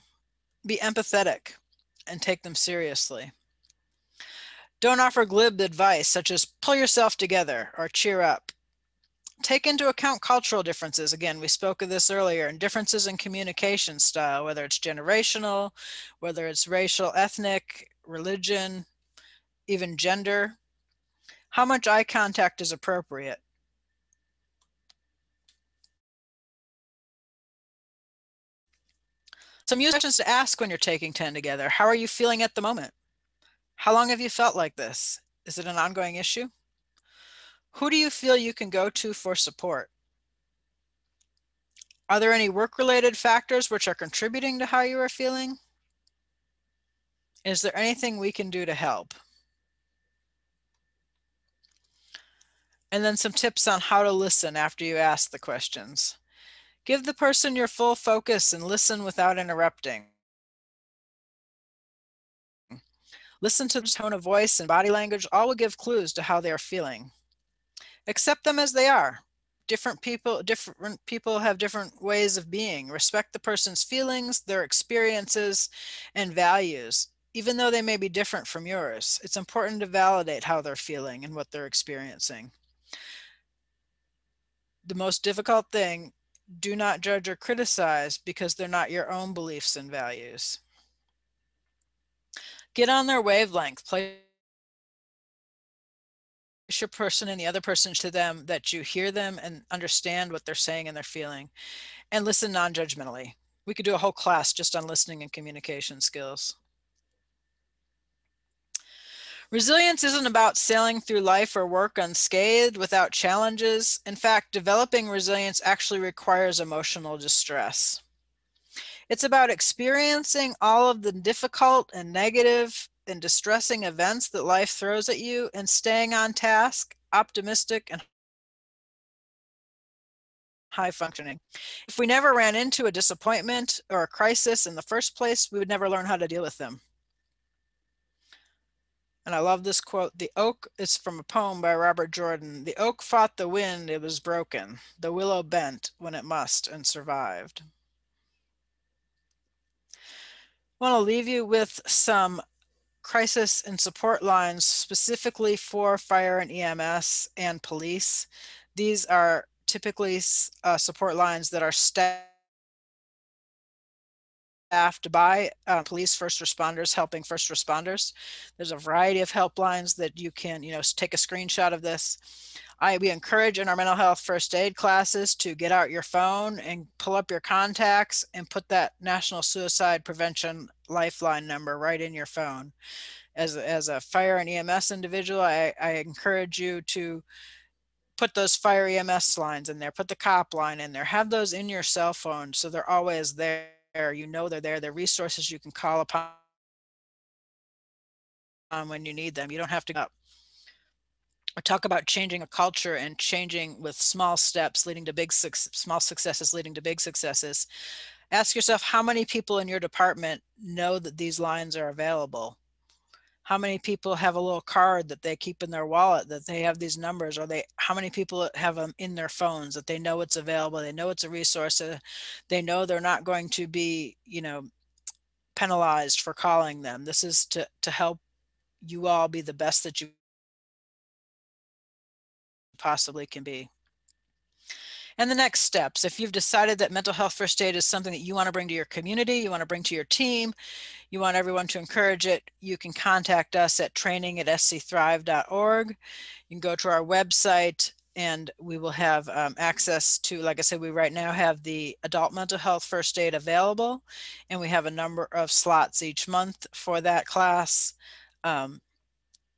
Be empathetic and take them seriously. Don't offer glib advice such as pull yourself together or cheer up. Take into account cultural differences. Again, we spoke of this earlier, and differences in communication style, whether it's generational, whether it's racial, ethnic, religion, even gender. How much eye contact is appropriate? Some useful questions to ask when you're taking 10 together. How are you feeling at the moment? How long have you felt like this? Is it an ongoing issue? Who do you feel you can go to for support? Are there any work-related factors which are contributing to how you are feeling? Is there anything we can do to help? And then some tips on how to listen after you ask the questions. Give the person your full focus and listen without interrupting. Listen to the tone of voice and body language. All will give clues to how they are feeling. Accept them as they are. Different people have different ways of being. Respect the person's feelings, their experiences, and values, even though they may be different from yours. It's important to validate how they're feeling and what they're experiencing. The most difficult thing, do not judge or criticize because they're not your own beliefs and values. Get on their wavelength. Place your person and the other person to them, that you hear them and understand what they're saying and they're feeling, and listen non-judgmentally. We could do a whole class just on listening and communication skills. Resilience isn't about sailing through life or work unscathed without challenges. In fact, developing resilience actually requires emotional distress. It's about experiencing all of the difficult and negative and distressing events that life throws at you and staying on task, optimistic, and high functioning. If we never ran into a disappointment or a crisis in the first place, we would never learn how to deal with them. And I love this quote. The oak is from a poem by Robert Jordan. The oak fought the wind, it was broken. The willow bent when it must and survived. I want to leave you with some crisis and support lines specifically for fire and EMS and police. These are typically support lines that are staffed by police first responders helping first responders. There's a variety of helplines that you can, take a screenshot of this. We encourage in our mental health first aid classes to get out your phone and pull up your contacts and put that National Suicide Prevention Lifeline number right in your phone. As a fire and EMS individual, I encourage you to put those fire EMS lines in there, put the cop line in there, have those in your cell phone so they're always there. They're there. They're resources you can call upon when you need them. You don't have to go up. We talk about changing a culture and changing with small steps leading to small successes leading to big successes. Ask yourself, how many people in your department know that these lines are available? How many people have a little card that they keep in their wallet that they have these numbers? Or how many people have them in their phones that they know it's available? They know it's a resource. They know they're not going to be, penalized for calling them. This is to help you all be the best that you possibly can be. And the next steps, if you've decided that mental health first aid is something that you want to bring to your community, you want to bring to your team, you want everyone to encourage it, you can contact us at training@scthrive.org. You can go to our website and we will have access to, like I said, we right now have the adult mental health first aid available, and we have a number of slots each month for that class. And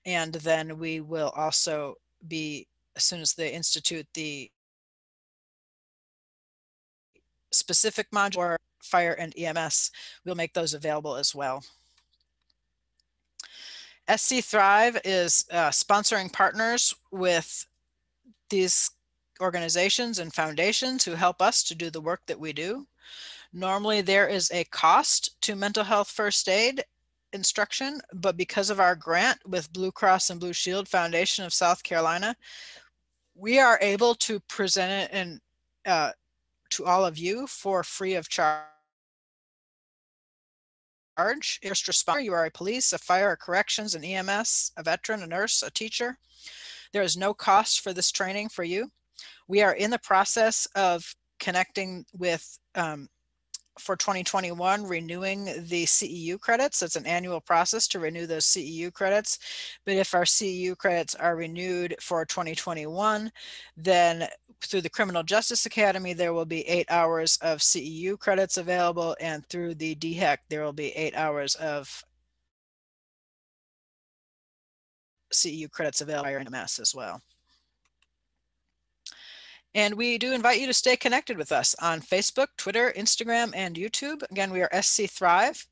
then we will also be, as soon as they institute the specific module or fire and EMS, we'll make those available as well. SC Thrive is sponsoring partners with these organizations and foundations who help us to do the work that we do. Normally there is a cost to mental health first aid instruction, but because of our grant with Blue Cross and Blue Shield Foundation of South Carolina, we are able to present it and to all of you for free of charge. First responder, you are a police, a fire, a corrections, an EMS, a veteran, a nurse, a teacher. There is no cost for this training for you. We are in the process of connecting with, for 2021, renewing the CEU credits. It's an annual process to renew those CEU credits. But if our CEU credits are renewed for 2021, then through the Criminal Justice Academy, there will be 8 hours of CEU credits available. And through the DHEC, there will be 8 hours of CEU credits available in MS as well. And we do invite you to stay connected with us on Facebook, Twitter, Instagram, and YouTube. Again, we are SC Thrive.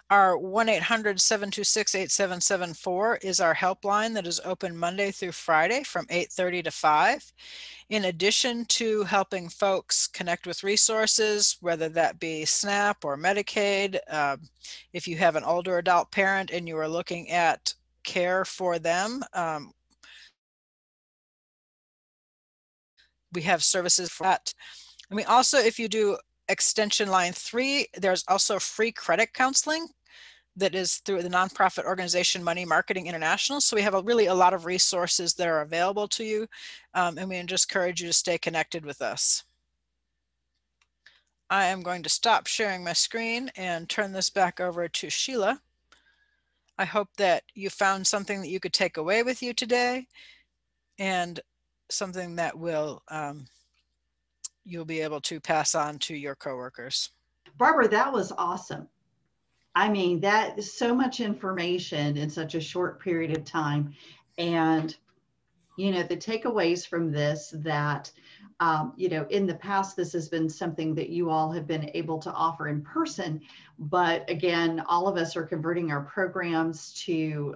Our 1-800-726-8774 is our helpline that is open Monday through Friday from 8:30 to 5. In addition to helping folks connect with resources, whether that be SNAP or Medicaid, if you have an older adult parent and you are looking at care for them, we have services for that. And we also, if you do extension line 3, there's also free credit counseling that is through the nonprofit organization Money Marketing International. So we have really a lot of resources that are available to you. And we just encourage you to stay connected with us. I am going to stop sharing my screen and turn this back over to Sheila. I hope that you found something that you could take away with you today, and something that will you'll be able to pass on to your coworkers. Barbara, that was awesome. I mean, that is so much information in such a short period of time. And, you know, the takeaways from this that, you know, in the past, this has been something that you all have been able to offer in person. But again, all of us are converting our programs to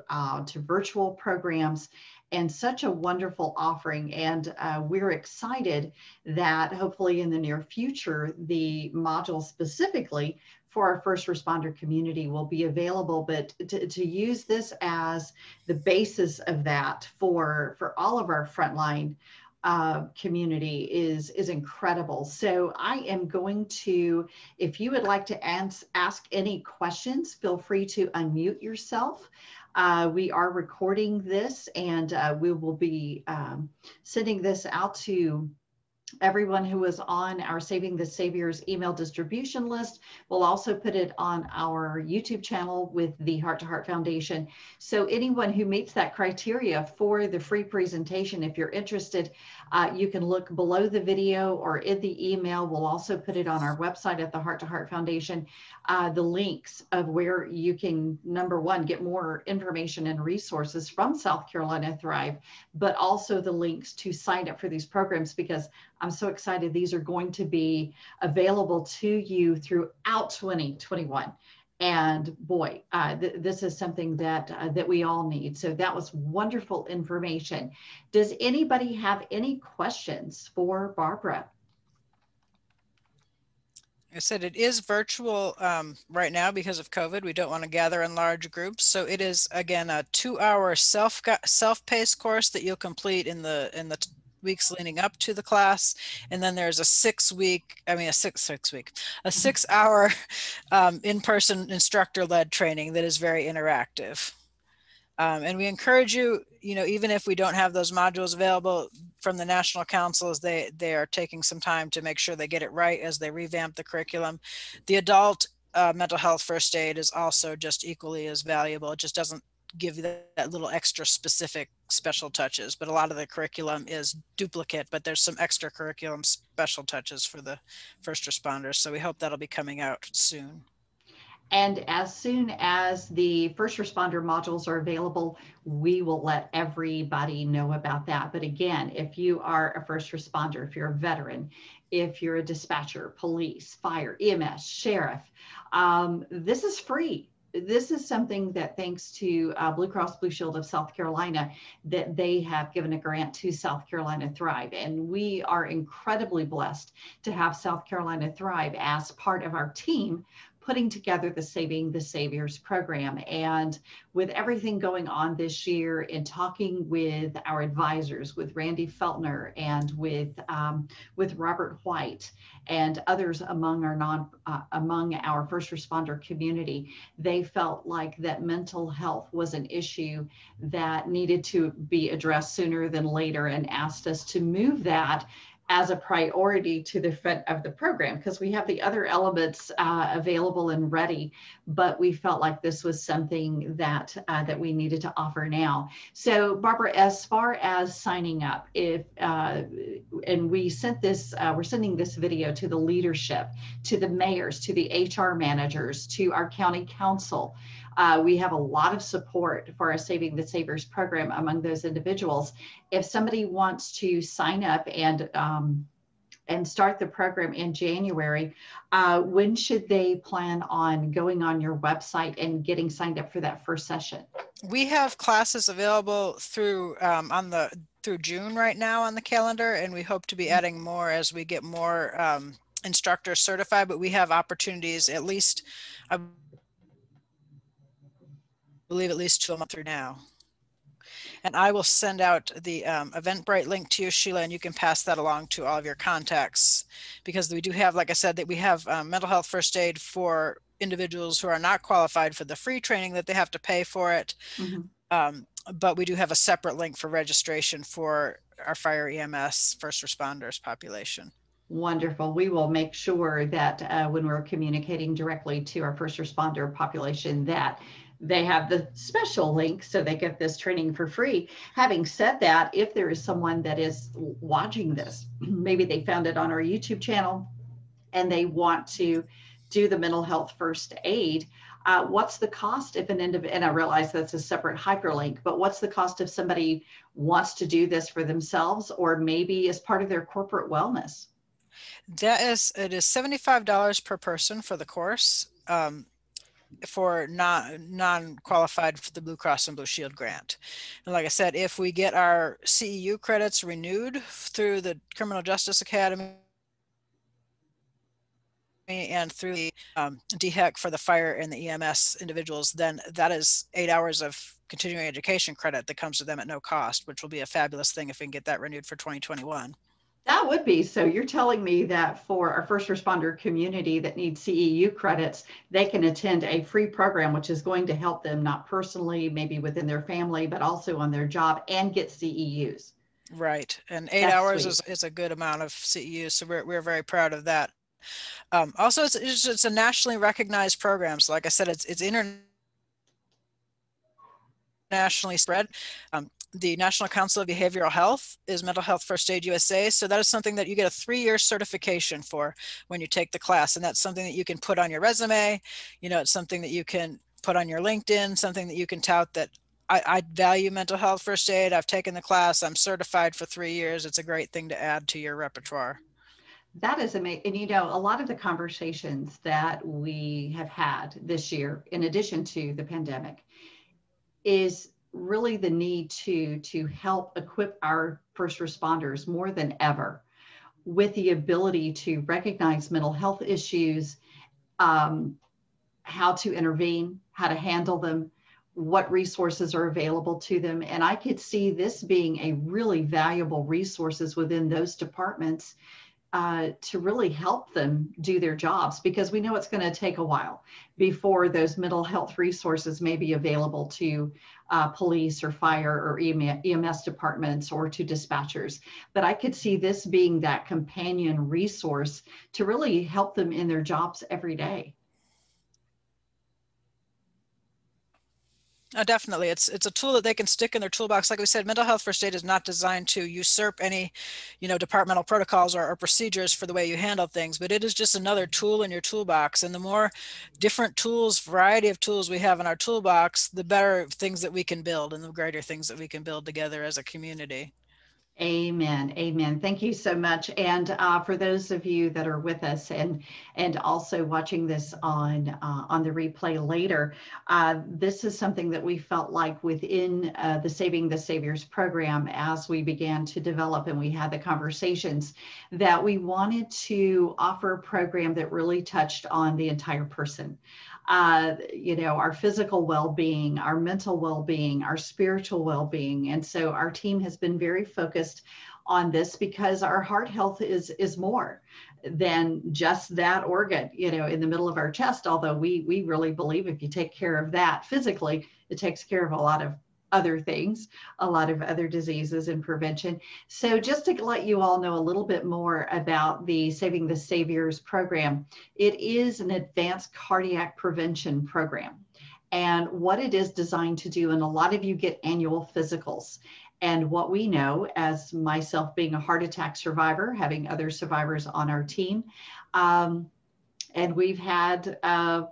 virtual programs, and such a wonderful offering. And we're excited that hopefully in the near future, the module specifically for our first responder community will be available, but to use this as the basis of that for all of our frontline community is incredible. So I am going to, if you would like to ask any questions, feel free to unmute yourself. We are recording this, and we will be sending this out to everyone who is on our Saving the Saviors email distribution list. We'll also put it on our YouTube channel with the Heart2Heart Foundation. So anyone who meets that criteria for the free presentation, if you're interested, you can look below the video or in the email. We'll also put it on our website at the Heart2Heart Foundation, the links of where you can, number one, get more information and resources from South Carolina Thrive, but also the links to sign up for these programs, because I'm so excited. These are going to be available to you throughout 2021. And boy, this is something that we all need. So that was wonderful information. Does anybody have any questions for Barbara? I said it is virtual right now because of COVID. We don't want to gather in large groups. So it is, again, a 2-hour self-paced course that you'll complete in the weeks leading up to the class. And then there's a 6-hour in-person instructor-led training that is very interactive. And we encourage you, even if we don't have those modules available from the national councils, they are taking some time to make sure they get it right as they revamp the curriculum. The adult mental health first aid is also just equally as valuable. It just doesn't give you that little extra specific special touches, but a lot of the curriculum is duplicate, but there's some extra curriculum special touches for the first responders. So we hope that'll be coming out soon. And as soon as the first responder modules are available, we will let everybody know about that. But again, if you are a first responder, if you're a veteran, if you're a dispatcher, police, fire, EMS, sheriff, this is free. This is something that, thanks to Blue Cross Blue Shield of South Carolina, that they have given a grant to South Carolina Thrive. And we are incredibly blessed to have South Carolina Thrive as part of our team putting together the Saving the Saviors program. And with everything going on this year, in talking with our advisors, with Randy Feltner and with Robert White and others among our first responder community, they felt like that mental health was an issue that needed to be addressed sooner than later, and asked us to move that as a priority to the front of the program, because we have the other elements available and ready, but we felt like this was something that we needed to offer now. So Barbara, as far as signing up, and we sent this, we're sending this video to the leadership, to the mayors, to the HR managers, to our county council. We have a lot of support for our Saving the Saviors program among those individuals. If somebody wants to sign up and start the program in January, when should they plan on going on your website and getting signed up for that first session? We have classes available through through June right now on the calendar, and we hope to be adding more as we get more instructors certified. But we have opportunities, at least, I believe, at least 2 months through now. And I will send out the Eventbrite link to you, Sheila, and you can pass that along to all of your contacts, because we do have, like I said, that we have mental health first aid for individuals who are not qualified for the free training that they have to pay for it. Mm-hmm. But we do have a separate link for registration for our fire EMS first responders population. Wonderful. We will make sure that when we're communicating directly to our first responder population, that they have the special link so they get this training for free. Having said that, if there is someone that is watching this, maybe they found it on our YouTube channel and they want to do the mental health first aid, what's the cost if an individual, and I realize that's a separate hyperlink, but what's the cost if somebody wants to do this for themselves or maybe as part of their corporate wellness? It is $75 per person for the course. For non-qualified for the Blue Cross and Blue Shield grant. And like I said, if we get our CEU credits renewed through the Criminal Justice Academy and through the DHEC for the fire and the EMS individuals, then that is 8 hours of continuing education credit that comes to them at no cost, which will be a fabulous thing if we can get that renewed for 2021. That would be. So you're telling me that for our first responder community that needs CEU credits, they can attend a free program, which is going to help them not personally, maybe within their family, but also on their job, and get CEUs. Right. And 8 hours is a good amount of CEUs. So we're very proud of that. Also, it's a nationally recognized program. So like I said, it's internationally spread. The National Council of Behavioral Health is Mental Health First Aid USA. So that is something that you get a 3-year certification for when you take the class. And that's something that you can put on your resume. It's something that you can put on your LinkedIn, something that you can tout that I value mental health first aid. I've taken the class. I'm certified for 3 years. It's a great thing to add to your repertoire. That is amazing. And a lot of the conversations that we have had this year, in addition to the pandemic, is really the need to help equip our first responders more than ever with the ability to recognize mental health issues, how to intervene, how to handle them, what resources are available to them. And I could see this being a really valuable resources within those departments to really help them do their jobs, because we know it's going to take a while before those mental health resources may be available to police or fire or EMS departments or to dispatchers. But I could see this being that companion resource to really help them in their jobs every day. Oh, definitely. It's a tool that they can stick in their toolbox. Like we said, mental health first aid is not designed to usurp any, departmental protocols or procedures for the way you handle things, but it is just another tool in your toolbox. And the more different tools, variety of tools we have in our toolbox, the better things that we can build and the greater things that we can build together as a community. Amen. Amen. Thank you so much. And for those of you that are with us and also watching this on the replay later, this is something that we felt like within the Saving the Saviors program, as we began to develop and we had the conversations, that we wanted to offer a program that really touched on the entire person. Our physical well-being, our mental well-being, our spiritual well-being. And so our team has been very focused on this, because our heart health is more than just that organ, in the middle of our chest. Although we really believe if you take care of that physically, it takes care of a lot of other things, a lot of other diseases and prevention. So just to let you all know a little bit more about the Saving the Saviors program, it is an advanced cardiac prevention program. And what it is designed to do, and a lot of you get annual physicals. And what we know, as myself being a heart attack survivor, having other survivors on our team, and we've had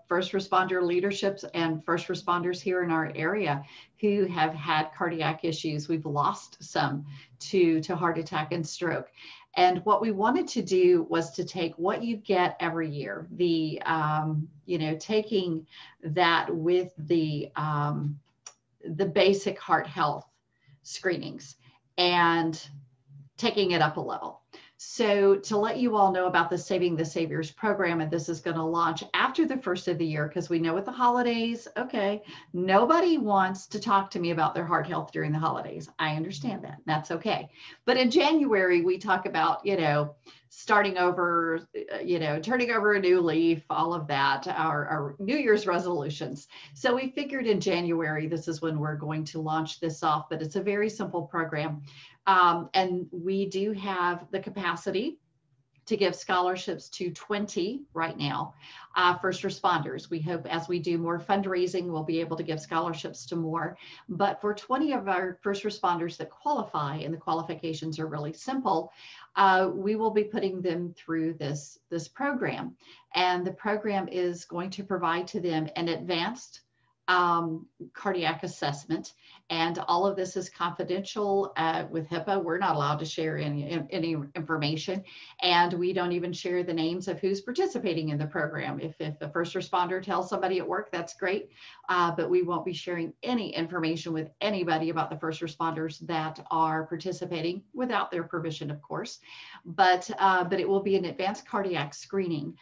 first responder leaderships and first responders here in our area who have had cardiac issues. We've lost some to heart attack and stroke. And what we wanted to do was to take what you get every year, taking that with the basic heart health screenings and taking it up a level. So to let you all know about the Saving the Saviors program, and this is going to launch after the first of the year, because we know with the holidays, okay, nobody wants to talk to me about their heart health during the holidays. I understand that. That's okay. But in January, we talk about, starting over, turning over a new leaf, all of that, our New Year's resolutions. So we figured in January, this is when we're going to launch this off, but it's a very simple program. And we do have the capacity to give scholarships to 20 right now, first responders. We hope as we do more fundraising, we'll be able to give scholarships to more. But for 20 of our first responders that qualify, and the qualifications are really simple, we will be putting them through this program. And the program is going to provide to them an advanced cardiac assessment. And all of this is confidential with HIPAA. We're not allowed to share any information. And we don't even share the names of who's participating in the program. If a first responder tells somebody at work, that's great. But we won't be sharing any information with anybody about the first responders that are participating without their permission, of course. But it will be an advanced cardiac screening.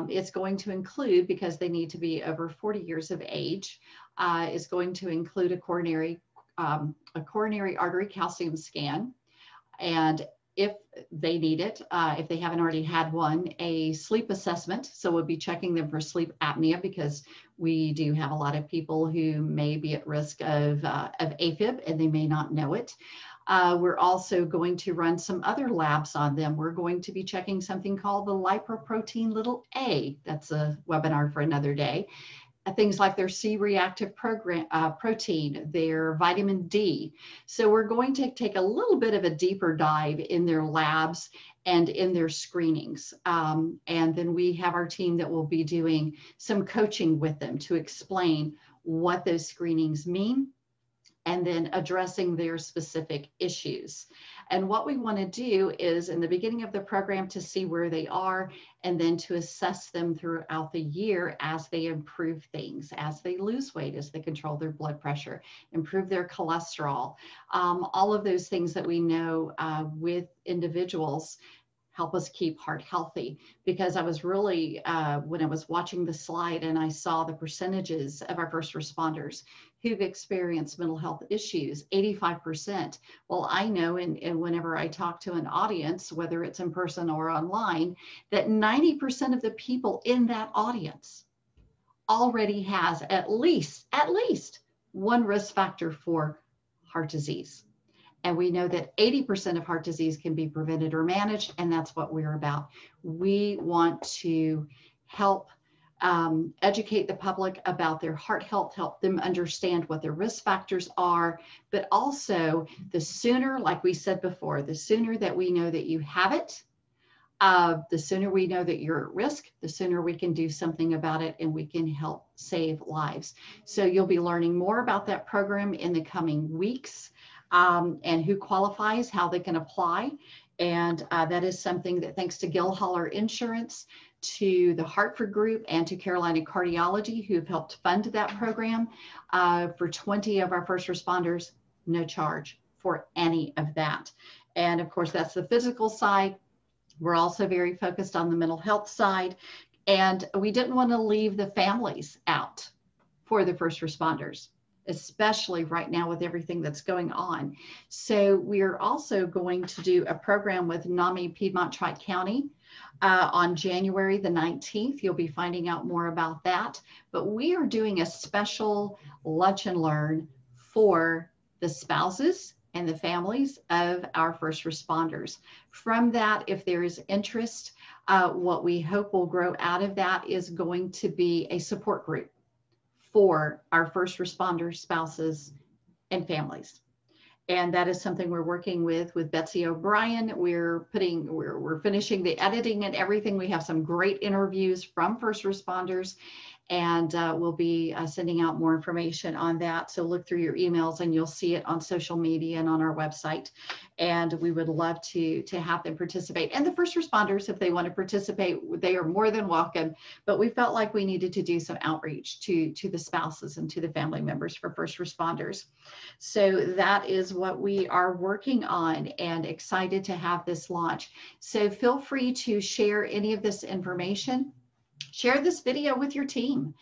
It's going to include, because they need to be over 40 years of age, is going to include a coronary artery calcium scan, and if they need it, if they haven't already had one, a sleep assessment. So we'll be checking them for sleep apnea, because we do have a lot of people who may be at risk of AFib and they may not know it. We're also going to run some other labs on them. We're going to be checking something called the lipoprotein (a). That's a webinar for another day. Things like their C-reactive protein, their vitamin D. So we're going to take a little bit of a deeper dive in their labs and in their screenings. And then we have our team that will be doing some coaching with them to explain what those screenings mean, and then addressing their specific issues. And what we want to do is, in the beginning of the program, to see where they are, and then to assess them throughout the year as they improve things, as they lose weight, as they control their blood pressure, improve their cholesterol, all of those things that we know with individuals help us keep heart healthy. Because I was really, when I was watching the slide and I saw the percentages of our first responders who've experienced mental health issues, 85%. Well, I know, and whenever I talk to an audience, whether it's in person or online, that 90% of the people in that audience already has at least one risk factor for heart disease. And we know that 80% of heart disease can be prevented or managed, and that's what we're about. We want to help educate the public about their heart health, help them understand what their risk factors are, but also the sooner, like we said before, the sooner that we know that you have it, the sooner we know that you're at risk, the sooner we can do something about it and we can help save lives. So you'll be learning more about that program in the coming weeks, and who qualifies, how they can apply. And that is something that, thanks to Gill Holler Insurance, to the Hartford Group, and to Carolina Cardiology, who've helped fund that program for 20 of our first responders, no charge for any of that. And of course, that's the physical side. We're also very focused on the mental health side, and we didn't want to leave the families out for the first responders, especially right now with everything that's going on. So we're also going to do a program with NAMI Piedmont Tri-County on January the 19th. You'll be finding out more about that. But we are doing a special lunch and learn for the spouses and the families of our first responders. From that, if there is interest, what we hope will grow out of that is going to be a support group for our first responders, spouses, and families. And that is something we're working with Betsy O'Brien. We're finishing the editing and everything. We have some great interviews from first responders, and we'll be sending out more information on that. So look through your emails and you'll see it on social media and on our website. And we would love to have them participate. And the first responders, if they want to participate, they are more than welcome. But we felt like we needed to do some outreach to the spouses and to the family members for first responders. So that is what we are working on, and excited to have this launch. So feel free to share any of this information. Share this video with your team,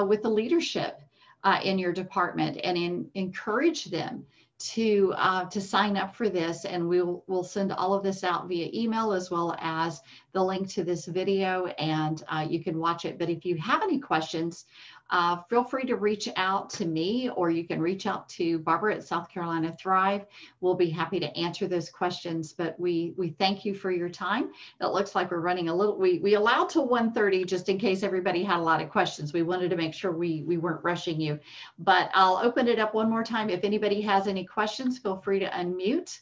with the leadership in your department, and encourage them to sign up for this. And we'll send all of this out via email, as well as the link to this video, and you can watch it. But if you have any questions, feel free to reach out to me, or you can reach out to Barbara at South Carolina Thrive. We'll be happy to answer those questions. But we thank you for your time. It looks like we're running a little, we allowed till 1:30 just in case everybody had a lot of questions. We wanted to make sure we weren't rushing you. But I'll open it up one more time. If anybody has any questions, feel free to unmute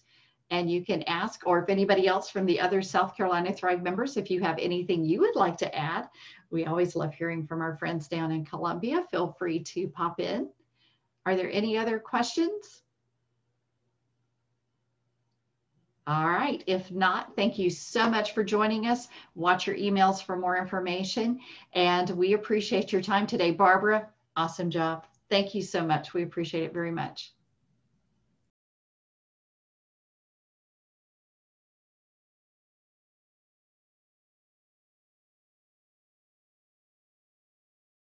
and you can ask, or if anybody else from the other South Carolina Thrive members, if you have anything you would like to add. We always love hearing from our friends down in Columbia. Feel free to pop in. Are there any other questions? All right, if not, thank you so much for joining us. Watch your emails for more information, and we appreciate your time today. Barbara, awesome job. Thank you so much. We appreciate it very much.